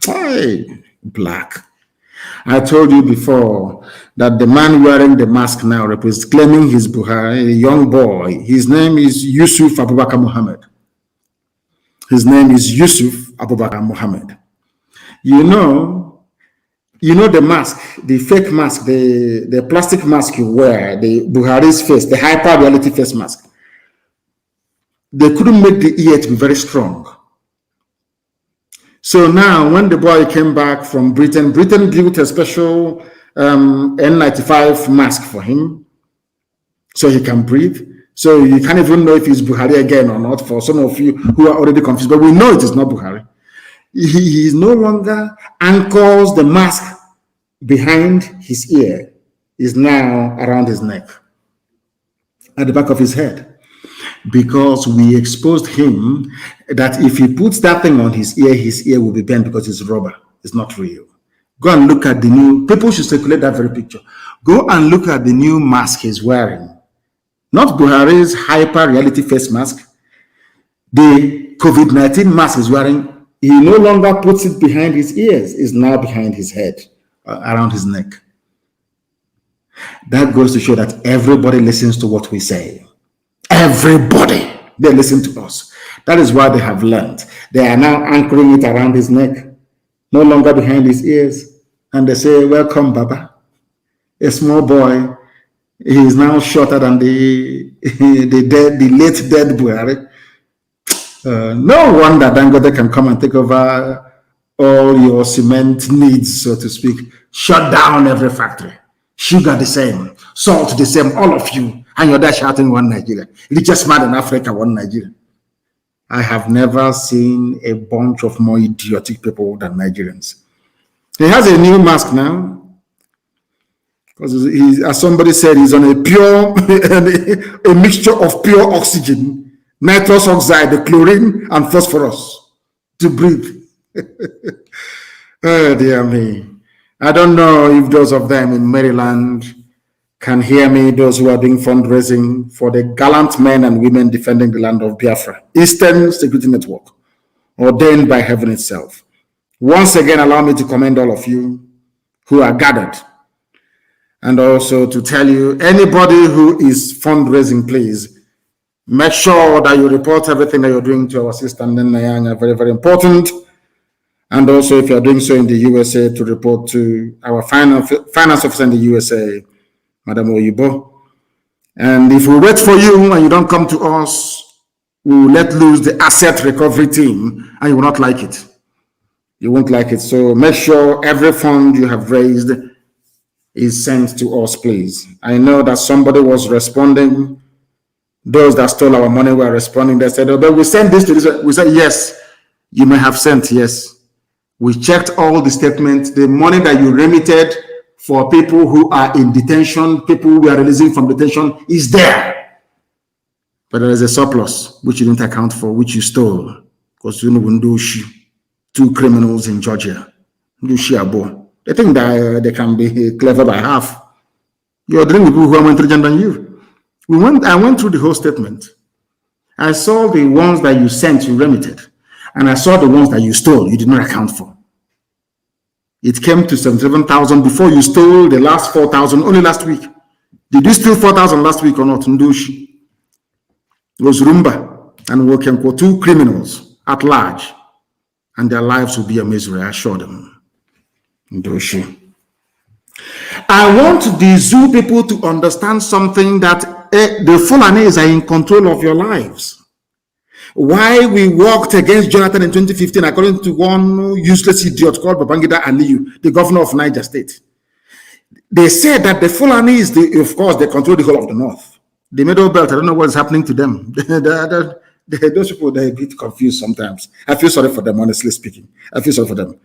Hey, black. I told you before that the man wearing the mask now claiming he's Buhari, a young boy. His name is Yusuf Abubakar Mohammed. His name is Yusuf Abubakar Mohammed. You know the mask, the fake mask, the plastic mask you wear, the Buhari's face, the hyper reality face mask. They couldn't make the ear to be very strong. So now, when the boy came back from Britain built a special N95 mask for him so he can breathe. So you can't even know if he's Buhari again or not for some of you who are already confused. But we know it is not Buhari. He no longer anchors the mask behind his ear. Is now around his neck, at the back of his head. Because we exposed him that if he puts that thing on his ear will be bent because it's rubber. It's not real. Go and look at the new, people should circulate that very picture. Go and look at the new mask he's wearing. Not Buhari's hyper reality face mask. The COVID-19 mask he's wearing, he no longer puts it behind his ears. It's now behind his head, around his neck. That goes to show that everybody listens to what we say. Everybody, they listen to us. That is why they have learned. They are now anchoring it around his neck, no longer behind his ears. And they say, welcome, Baba. A small boy. He is now shorter than the late dead Buhari. No wonder Dangote can come and take over all your cement needs, so to speak. Shut down every factory. Sugar the same. Salt the same. All of you. And you're there shouting one Nigeria. Richest man in Africa, one Nigeria. I have never seen a bunch of more idiotic people than Nigerians. He has a new mask now. Because as somebody said, he's on a mixture of pure oxygen, nitrous oxide, the chlorine, and phosphorus to breathe. Oh, dear me. I don't know if those of them in Maryland can hear me, those who are doing fundraising for the gallant men and women defending the land of Biafra, Eastern Security Network, ordained by heaven itself. Once again, allow me to commend all of you who are gathered, and also to tell you, anybody who is fundraising, please make sure that you report everything that you're doing to our sister NNAMDI'S, very, very important. And also, if you're doing so in the USA, to report to our finance officer in the USA, Madam Oyibo. And if we wait for you and you don't come to us, we will let loose the asset recovery team and you will not like it. You won't like it. So make sure every fund you have raised is sent to us, please. I know that somebody was responding. Those that stole our money were responding. They said, oh, but we sent this to this. We said, yes, you may have sent, yes. We checked all the statements. The money that you remitted for people who are in detention, people who are releasing from detention is there. But there is a surplus which you didn't account for, which you stole. Because you know, two criminals in Georgia. They think that they can be clever by half. You're dealing with people who are more intelligent than you. I went through the whole statement. I saw the ones that you sent, you remitted. And I saw the ones that you stole, you did not account for. It came to 77,000 before you stole the last 4,000 only last week. Did you steal 4,000 last week or not? Ndushi. It was Rumba and Wokenko, two criminals at large, and their lives will be a misery, I assure them. Ndushi. I want the zoo people to understand something, that the Fulanis are in control of your lives. Why we walked against Jonathan in 2015, according to one useless idiot called Babangida Aliyu, the governor of Niger State. They said that the Fulanis, of course, they control the whole of the north. The middle belt, I don't know what's happening to them. Those people, they're a bit confused sometimes. I feel sorry for them, honestly speaking. I feel sorry for them.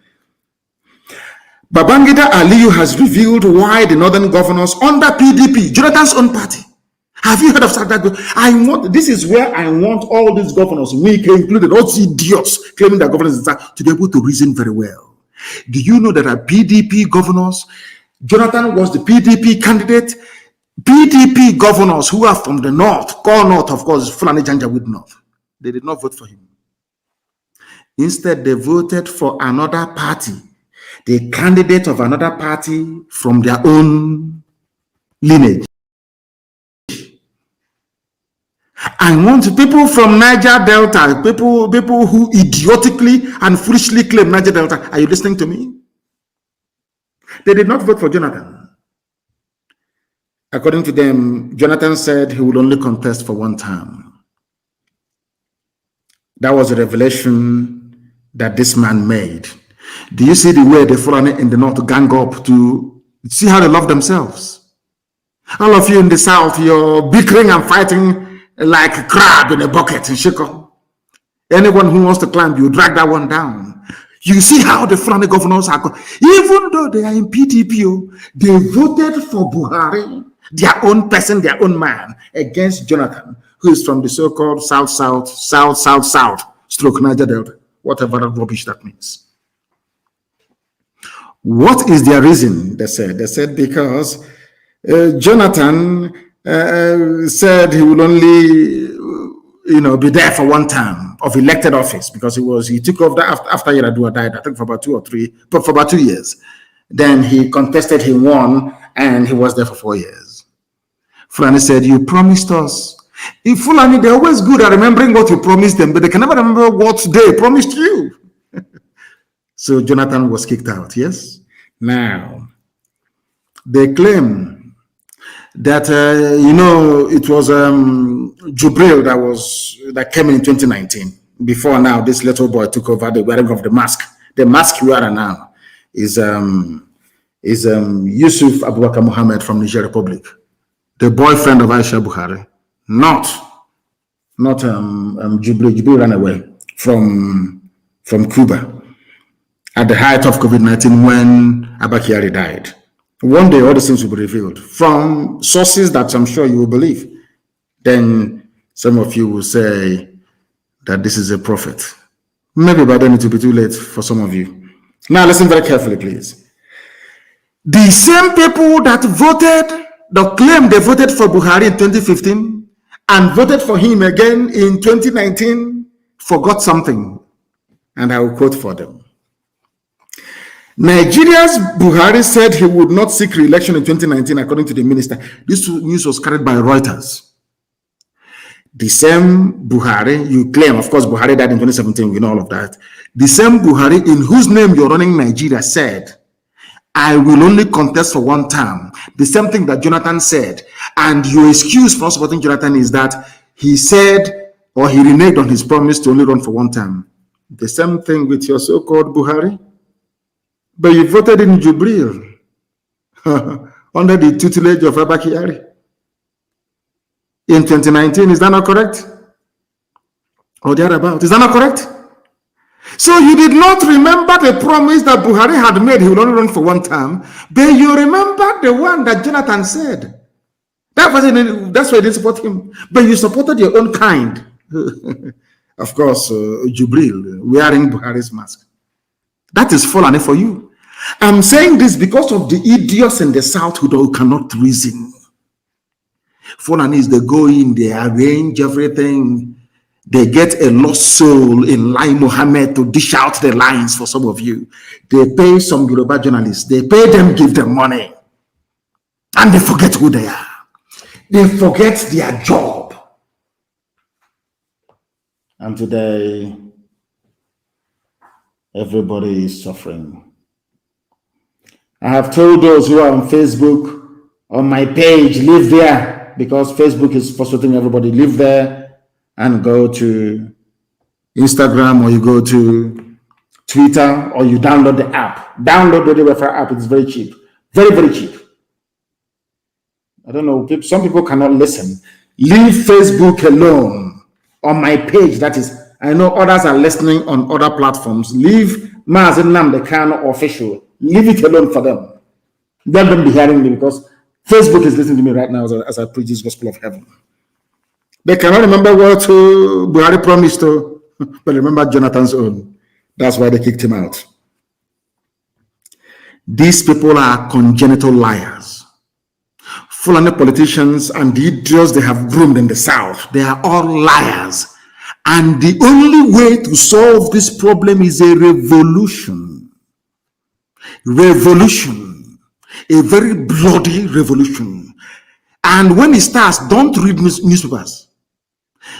Babangida Aliyu has revealed why the northern governors under PDP, Jonathan's own party. Have you heard of that? This is where I want all these governors, we included, all these idiots claiming that governors to be able to reason very well. Do you know that our PDP governors, Jonathan was the PDP candidate, PDP governors who are from the north, core north, of course, Fulani Janjaweed North, they did not vote for him. Instead, they voted for another party, the candidate of another party from their own lineage. I want people from Niger Delta, people who idiotically and foolishly claim Niger Delta. Are you listening to me? They did not vote for Jonathan. According to them, Jonathan said he would only contest for one term. That was a revelation that this man made. Do you see the way the Fulani in the north gang up to see how they love themselves? All of you in the south, you're bickering and fighting like a crab in a bucket in Shiko. Anyone who wants to climb, you drag that one down. You see how the Fulani governors are, even though they are in PDP, they voted for Buhari, their own person, their own man, against Jonathan, who is from the so-called South, stroke Niger Delta, whatever rubbish that means. What is their reason? They said because Jonathan said he will only, be there for one term of elected office, because he took over after Yaradua died, I think for about 2 years. Then he contested, he won, and he was there for 4 years. Fulani said, you promised us. In Fulani, they're always good at remembering what you promised them, but they can never remember what they promised you. So Jonathan was kicked out, yes? Now, they claim that, it was Jubril that came in 2019. Before now, this little boy took over the wearing of the mask. The mask you wear now is Yusuf Abubakar Mohammed from Niger Republic, the boyfriend of Aisha Buhari, not Jubril. Jubril ran away from Cuba at the height of COVID-19 when Abacha died. One day, all these things will be revealed from sources that I'm sure you will believe. Then some of you will say that this is a prophet. Maybe by then it will be too late for some of you. Now listen very carefully, please. The same people that claimed they voted for Buhari in 2015 and voted for him again in 2019 forgot something. And I will quote for them. Nigeria's Buhari said he would not seek re-election in 2019, according to the minister. This news was carried by Reuters. The same Buhari, you claim, of course, Buhari died in 2017, we know all of that. The same Buhari in whose name you're running Nigeria said, I will only contest for one term. The same thing that Jonathan said. And your excuse for not supporting Jonathan is that he said, or he reneged on his promise to only run for one term. The same thing with your so-called Buhari. But you voted in Jubril under the tutelage of Abacha in 2019. Is that not correct? Or thereabout? Is that not correct? So you did not remember the promise that Buhari had made he will only run for one term, but you remember the one that Jonathan said. That's why they support him. But you supported your own kind. Of course, Jubril wearing Buhari's mask. That is Fulani for you. I'm saying this because of the idiots in the south who cannot reason. Fulanis, they go in, they arrange everything. They get a lost soul in Lai Mohammed to dish out the lines for some of you. They pay some Yoruba journalists. They pay them, give them money. And they forget who they are. They forget their job. And today, everybody is suffering. I have told those who are on Facebook, on my page, live there, because Facebook is frustrating everybody. Live there and go to Instagram, or you go to Twitter, or you download the app. Download the referral app. It's very cheap. Very, very cheap. I don't know. Some people cannot listen. Leave Facebook alone. On my page, that is, I know others are listening on other platforms. Leave Mazi Nnamdi Kanu official. Leave it alone for them. Let them be hearing me, because Facebook is listening to me right now as I preach this gospel of heaven. They cannot remember what Buhari promised to, but remember Jonathan's own. That's why they kicked him out. These people are congenital liars. Fulani politicians and the idiots they have groomed in the south, they are all liars. And the only way to solve this problem is a revolution. Revolution. A very bloody revolution. And when it starts, don't read newspapers.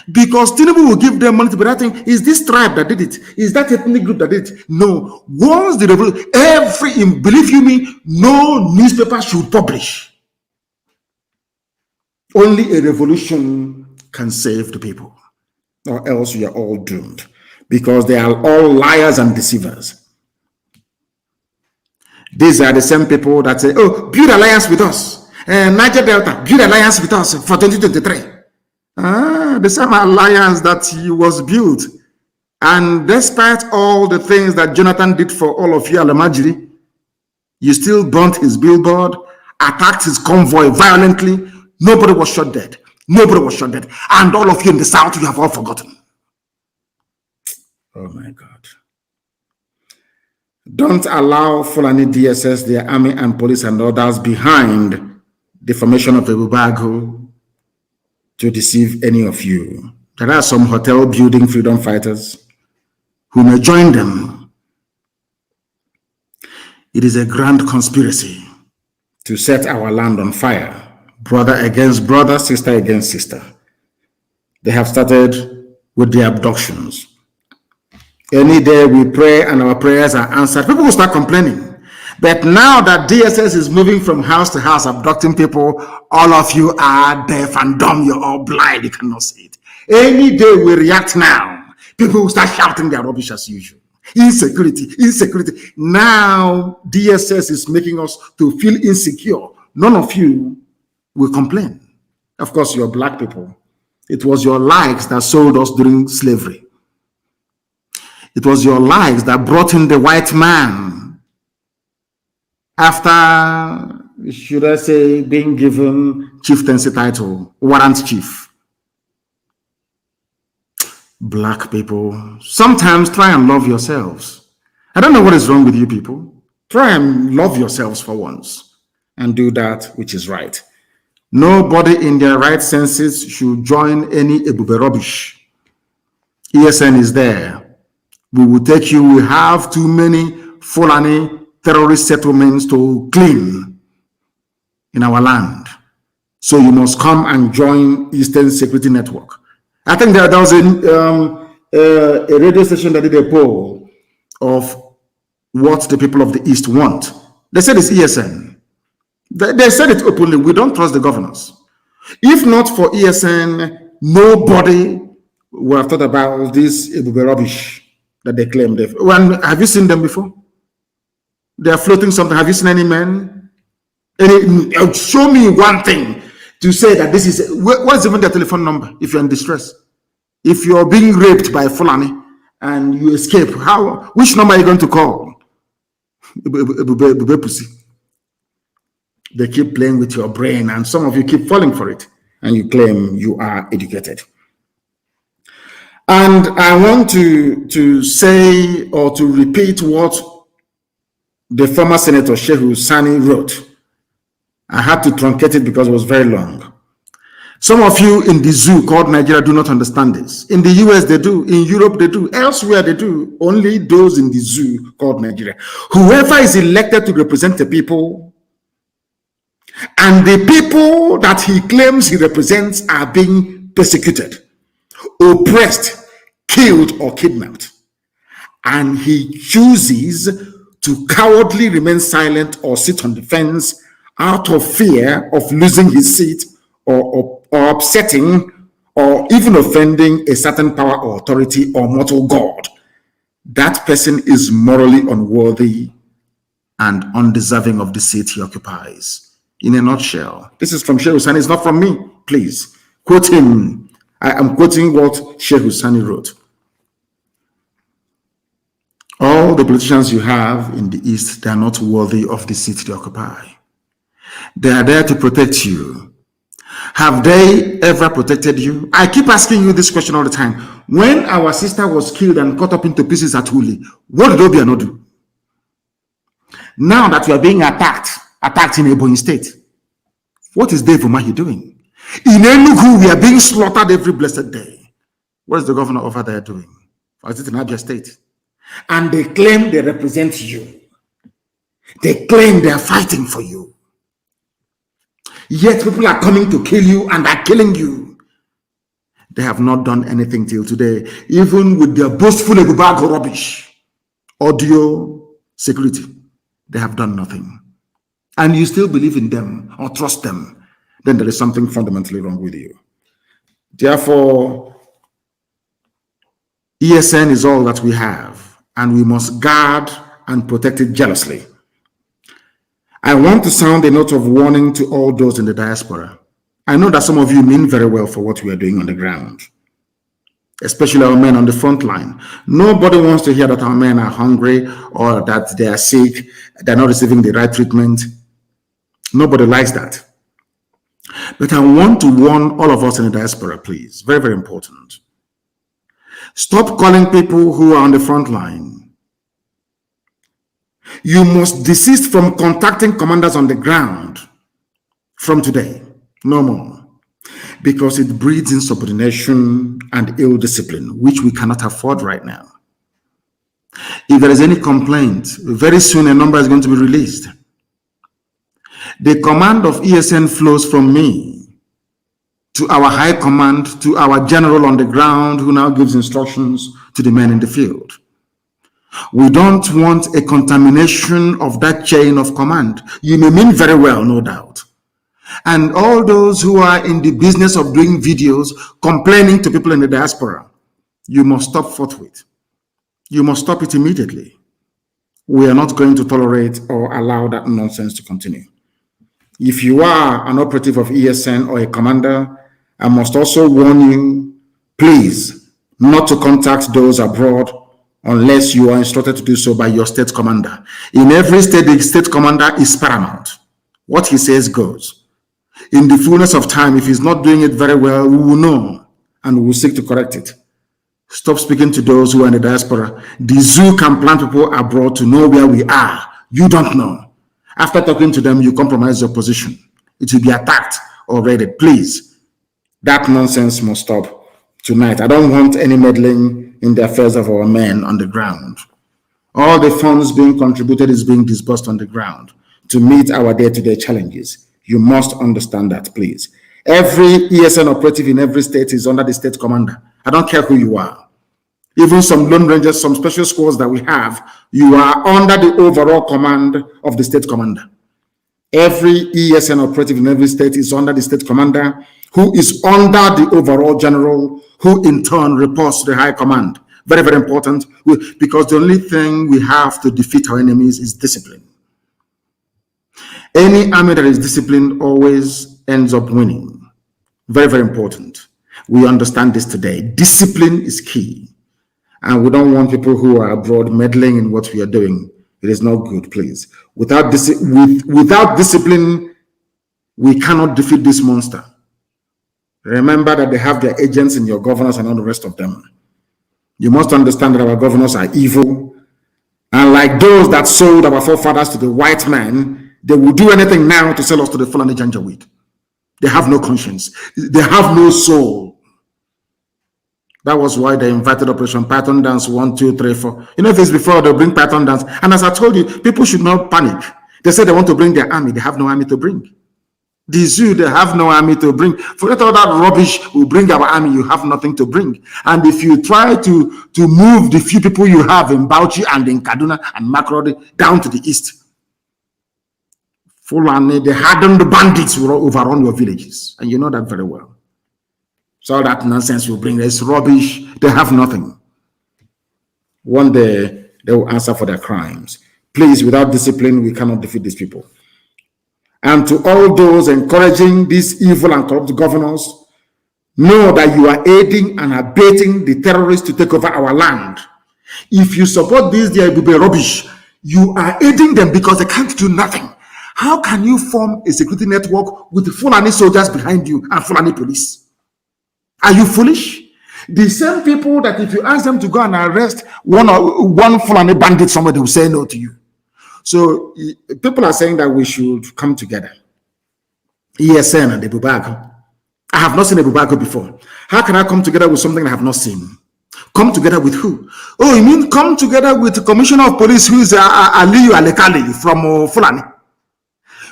Because Tinubu will give them money to be writing, is this tribe that did it? Is that ethnic group that did it? No. Once the revolution, believe you me, no newspaper should publish. Only a revolution can save the people, or else we are all doomed, because they are all liars and deceivers. These are the same people that say, oh, build alliance with us. Niger Delta, build alliance with us for 2023. The same alliance that was built. And despite all the things that Jonathan did for all of you, Alamajiri, you still burnt his billboard, attacked his convoy violently. Nobody was shot dead. Nobody was shot dead. And all of you in the south, you have all forgotten. Oh my God. Don't allow Fulani DSS, their army and police and others behind the formation of the Bubago to deceive any of you. There are some hotel building freedom fighters who may join them. It is a grand conspiracy to set our land on fire. Brother against brother, sister against sister. They have started with the abductions. Any day we pray and our prayers are answered, people will start complaining. But now that DSS is moving from house to house, abducting people, all of you are deaf and dumb, you're all blind, you cannot see it. Any day we react now, people will start shouting their rubbish as usual. Insecurity, insecurity. Now DSS is making us to feel insecure. None of you will complain. Of course, you're black people. It was your likes that sold us during slavery. It was your likes that brought in the white man after, should I say, being given chieftaincy title, warrant chief. Black people, sometimes try and love yourselves. I don't know what is wrong with you people. Try and love yourselves for once and do that which is right. Nobody in their right senses should join any Ebube rubbish. ESN is there. We will take you. We have too many Fulani terrorist settlements to clean in our land. So you must come and join Eastern Security Network. I think there was a radio station that did a poll of what the people of the East want. They said it's ESN. They said it openly. We don't trust the governors. If not for ESN, nobody would have thought about this Ebube rubbish that they claim. Have you seen them before? They are floating something. Have you seen any men? Show me one thing to say that this is. What's even their telephone number if you're in distress? If you're being raped by Fulani and you escape, which number are you going to call? Ebube pussy. They keep playing with your brain, and some of you keep falling for it, and you claim you are educated. And I want to say or to repeat what the former Senator Shehu Sani wrote. I had to truncate it because it was very long. Some of you in the zoo called Nigeria do not understand this. In the US, they do. In Europe, they do. Elsewhere, they do. Only those in the zoo called Nigeria. Whoever is elected to represent the people, and the people that he claims he represents are being persecuted, oppressed, killed, or kidnapped, and he chooses to cowardly remain silent or sit on the fence out of fear of losing his seat or upsetting or even offending a certain power or authority or mortal god, that person is morally unworthy and undeserving of the seat he occupies. In a nutshell, this is from Shehu Sani. It's not from me. Please quote him. I am quoting what Shehu Sani wrote. All the politicians you have in the East, they are not worthy of the seat they occupy. They are there to protect you. Have they ever protected you? I keep asking you this question all the time. When our sister was killed and cut up into pieces at Uli, what did Obiano do? Now that we are being attacked in Ebonyi State, what is Dave Umahi doing? In Enugu, we are being slaughtered every blessed day. What is the governor over there doing? Or is it in Abia State? And they claim they represent you. They claim they are fighting for you. Yet people are coming to kill you and are killing you. They have not done anything till today, even with their boastful Ebubago rubbish, audio security. They have done nothing. And you still believe in them or trust them, then there is something fundamentally wrong with you. Therefore, ESN is all that we have, and we must guard and protect it jealously. I want to sound a note of warning to all those in the diaspora. I know that some of you mean very well for what we are doing on the ground, especially our men on the front line. Nobody wants to hear that our men are hungry or that they are sick, they're not receiving the right treatment. Nobody likes that. But I want to warn all of us in the diaspora, please. Very, very important. Stop calling people who are on the front line. You must desist from contacting commanders on the ground from today. No more. Because it breeds insubordination and ill discipline, which we cannot afford right now. If there is any complaint, very soon a number is going to be released. The command of ESN flows from me to our high command, to our general on the ground, who now gives instructions to the men in the field. We don't want a contamination of that chain of command. You may mean very well, no doubt. And all those who are in the business of doing videos, complaining to people in the diaspora, you must stop forthwith. You must stop it immediately. We are not going to tolerate or allow that nonsense to continue. If you are an operative of ESN or a commander, I must also warn you, please, not to contact those abroad unless you are instructed to do so by your state commander. In every state, the state commander is paramount. What he says goes. In the fullness of time, if he's not doing it very well, we will know and we will seek to correct it. Stop speaking to those who are in the diaspora. The zoo can plan people abroad to know where we are. You don't know. After talking to them, you compromise your position. It will be attacked or raided. Please, that nonsense must stop tonight. I don't want any meddling in the affairs of our men on the ground. All the funds being contributed is being disbursed on the ground to meet our day-to-day challenges. You must understand that, please. Every ESN operative in every state is under the state commander. I don't care who you are. Even some Lone Rangers, some special squads that we have, you are under the overall command of the state commander. Every ESN operative in every state is under the state commander, who is under the overall general, who in turn reports to the high command. Very, very important, because the only thing we have to defeat our enemies is discipline. Any army that is disciplined always ends up winning. Very, very important. We understand this today. Discipline is key. And we don't want people who are abroad meddling in what we are doing. It is not good, please. Without discipline, We cannot defeat this monster. Remember that they have their agents in your governors and all the rest of them. You must understand that our governors are evil. And like those that sold our forefathers to the white man, they will do anything now to sell us to the Fulani Janjaweed. They have no conscience. They have no soul. That was why they invited Operation Python Dance 1, 2, 3, 4. You know, if it's before, they'll bring Python Dance. And as I told you, people should not panic. They say they want to bring their army. They have no army to bring. The zoo, they have no army to bring. Forget all that rubbish. We bring our army. You have nothing to bring. And if you try to move the few people you have in Bauchi and in Kaduna and Makurdi down to the east, Fulani, the hardened bandits will overrun your villages. And you know that very well. So all that nonsense you bring is rubbish. They have nothing. One day, they will answer for their crimes. Please, without discipline, we cannot defeat these people. And to all those encouraging these evil and corrupt governors, know that you are aiding and abetting the terrorists to take over our land. If you support this, they will be rubbish. You are aiding them because they can't do nothing. How can you form a security network with Fulani soldiers behind you and Fulani police? Are you foolish? The same people that if you ask them to go and arrest one Fulani bandit, somebody will say no to you. So people are saying that we should come together. ESN and the Bubago. I have not seen a Bubago before. How can I come together with something I have not seen? Come together with who? Oh, you mean come together with the Commissioner of Police who is Aliyu Alekali from Fulani?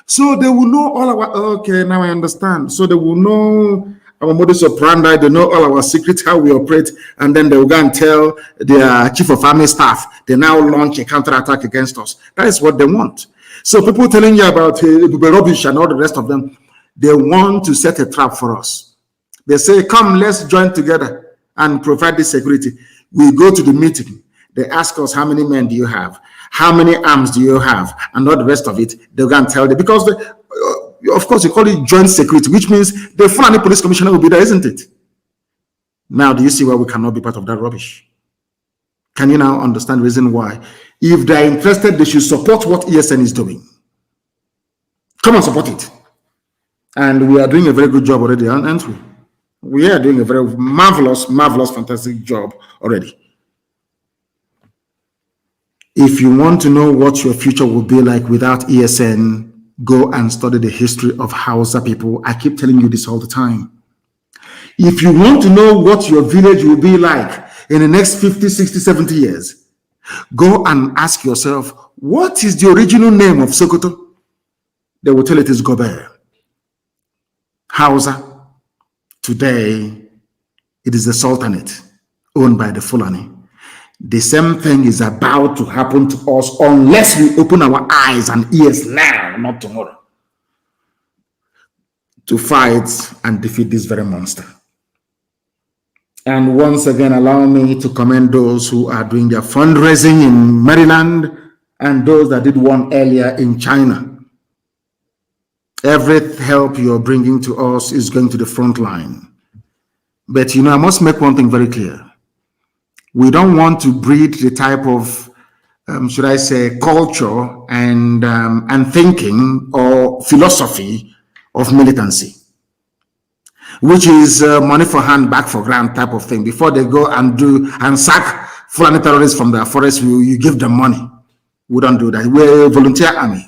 So they will know all our, okay, now I understand. So they will know our modus operandi, they know all our secrets, how we operate, and then they will go and tell their chief of army staff, they now launch a counterattack against us. That is what they want. So people telling you about rubbish and all the rest of them, they want to set a trap for us. They say, come, let's join together and provide this security. We go to the meeting. They ask us, how many men do you have? How many arms do you have? And all the rest of it, they're going to tell them. Because, of course, you call it joint security, which means the Fulani police commissioner will be there, isn't it? Now, do you see why we cannot be part of that rubbish? Can you now understand the reason why? If they're interested, they should support what ESN is doing. Come and support it. And we are doing a very good job already, aren't we? We are doing a very marvelous, fantastic job already. If you want to know what your future will be like without ESN, go and study the history of Hausa people. I keep telling you this all the time. If you want to know what your village will be like in the next 50, 60, 70 years, go and ask yourself, what is the original name of Sokoto? They will tell it is Gobert. Hausa. Today, it is the Sultanate owned by the Fulani. The same thing is about to happen to us unless we open our eyes and ears now, not tomorrow, to fight and defeat this very monster. And once again, allow me to commend those who are doing their fundraising in Maryland and those that did one earlier in China. Every help you're bringing to us is going to the front line. But, you know, I must make one thing very clear. We don't want to breed the type of, should I say, culture and thinking or philosophy of militancy, which is money for hand, back for grant type of thing. Before they go and do and sack Fulani terrorists from their forest, you give them money. We don't do that. We're a volunteer army.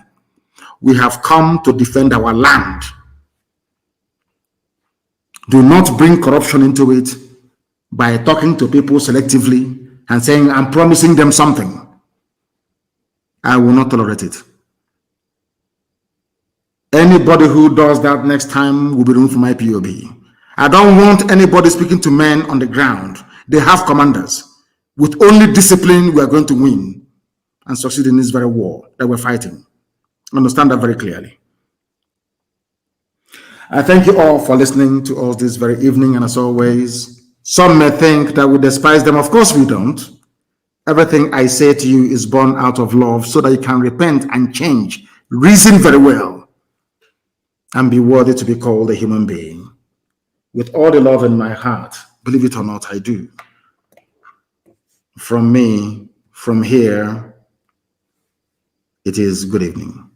We have come to defend our land. Do not bring corruption into it by talking to people selectively and saying, I'm promising them something. I will not tolerate it. Anybody who does that next time will be removed from my POB. I don't want anybody speaking to men on the ground. They have commanders. With only discipline, we are going to win and succeed in this very war that we're fighting. Understand that very clearly. I thank you all for listening to us this very evening, and as always, some may think that we despise them. Of course we don't. Everything I say to you is born out of love so that you can repent and change. Reason very well and be worthy to be called a human being. With all the love in my heart, believe it or not, I do. From me, from here, it is good evening.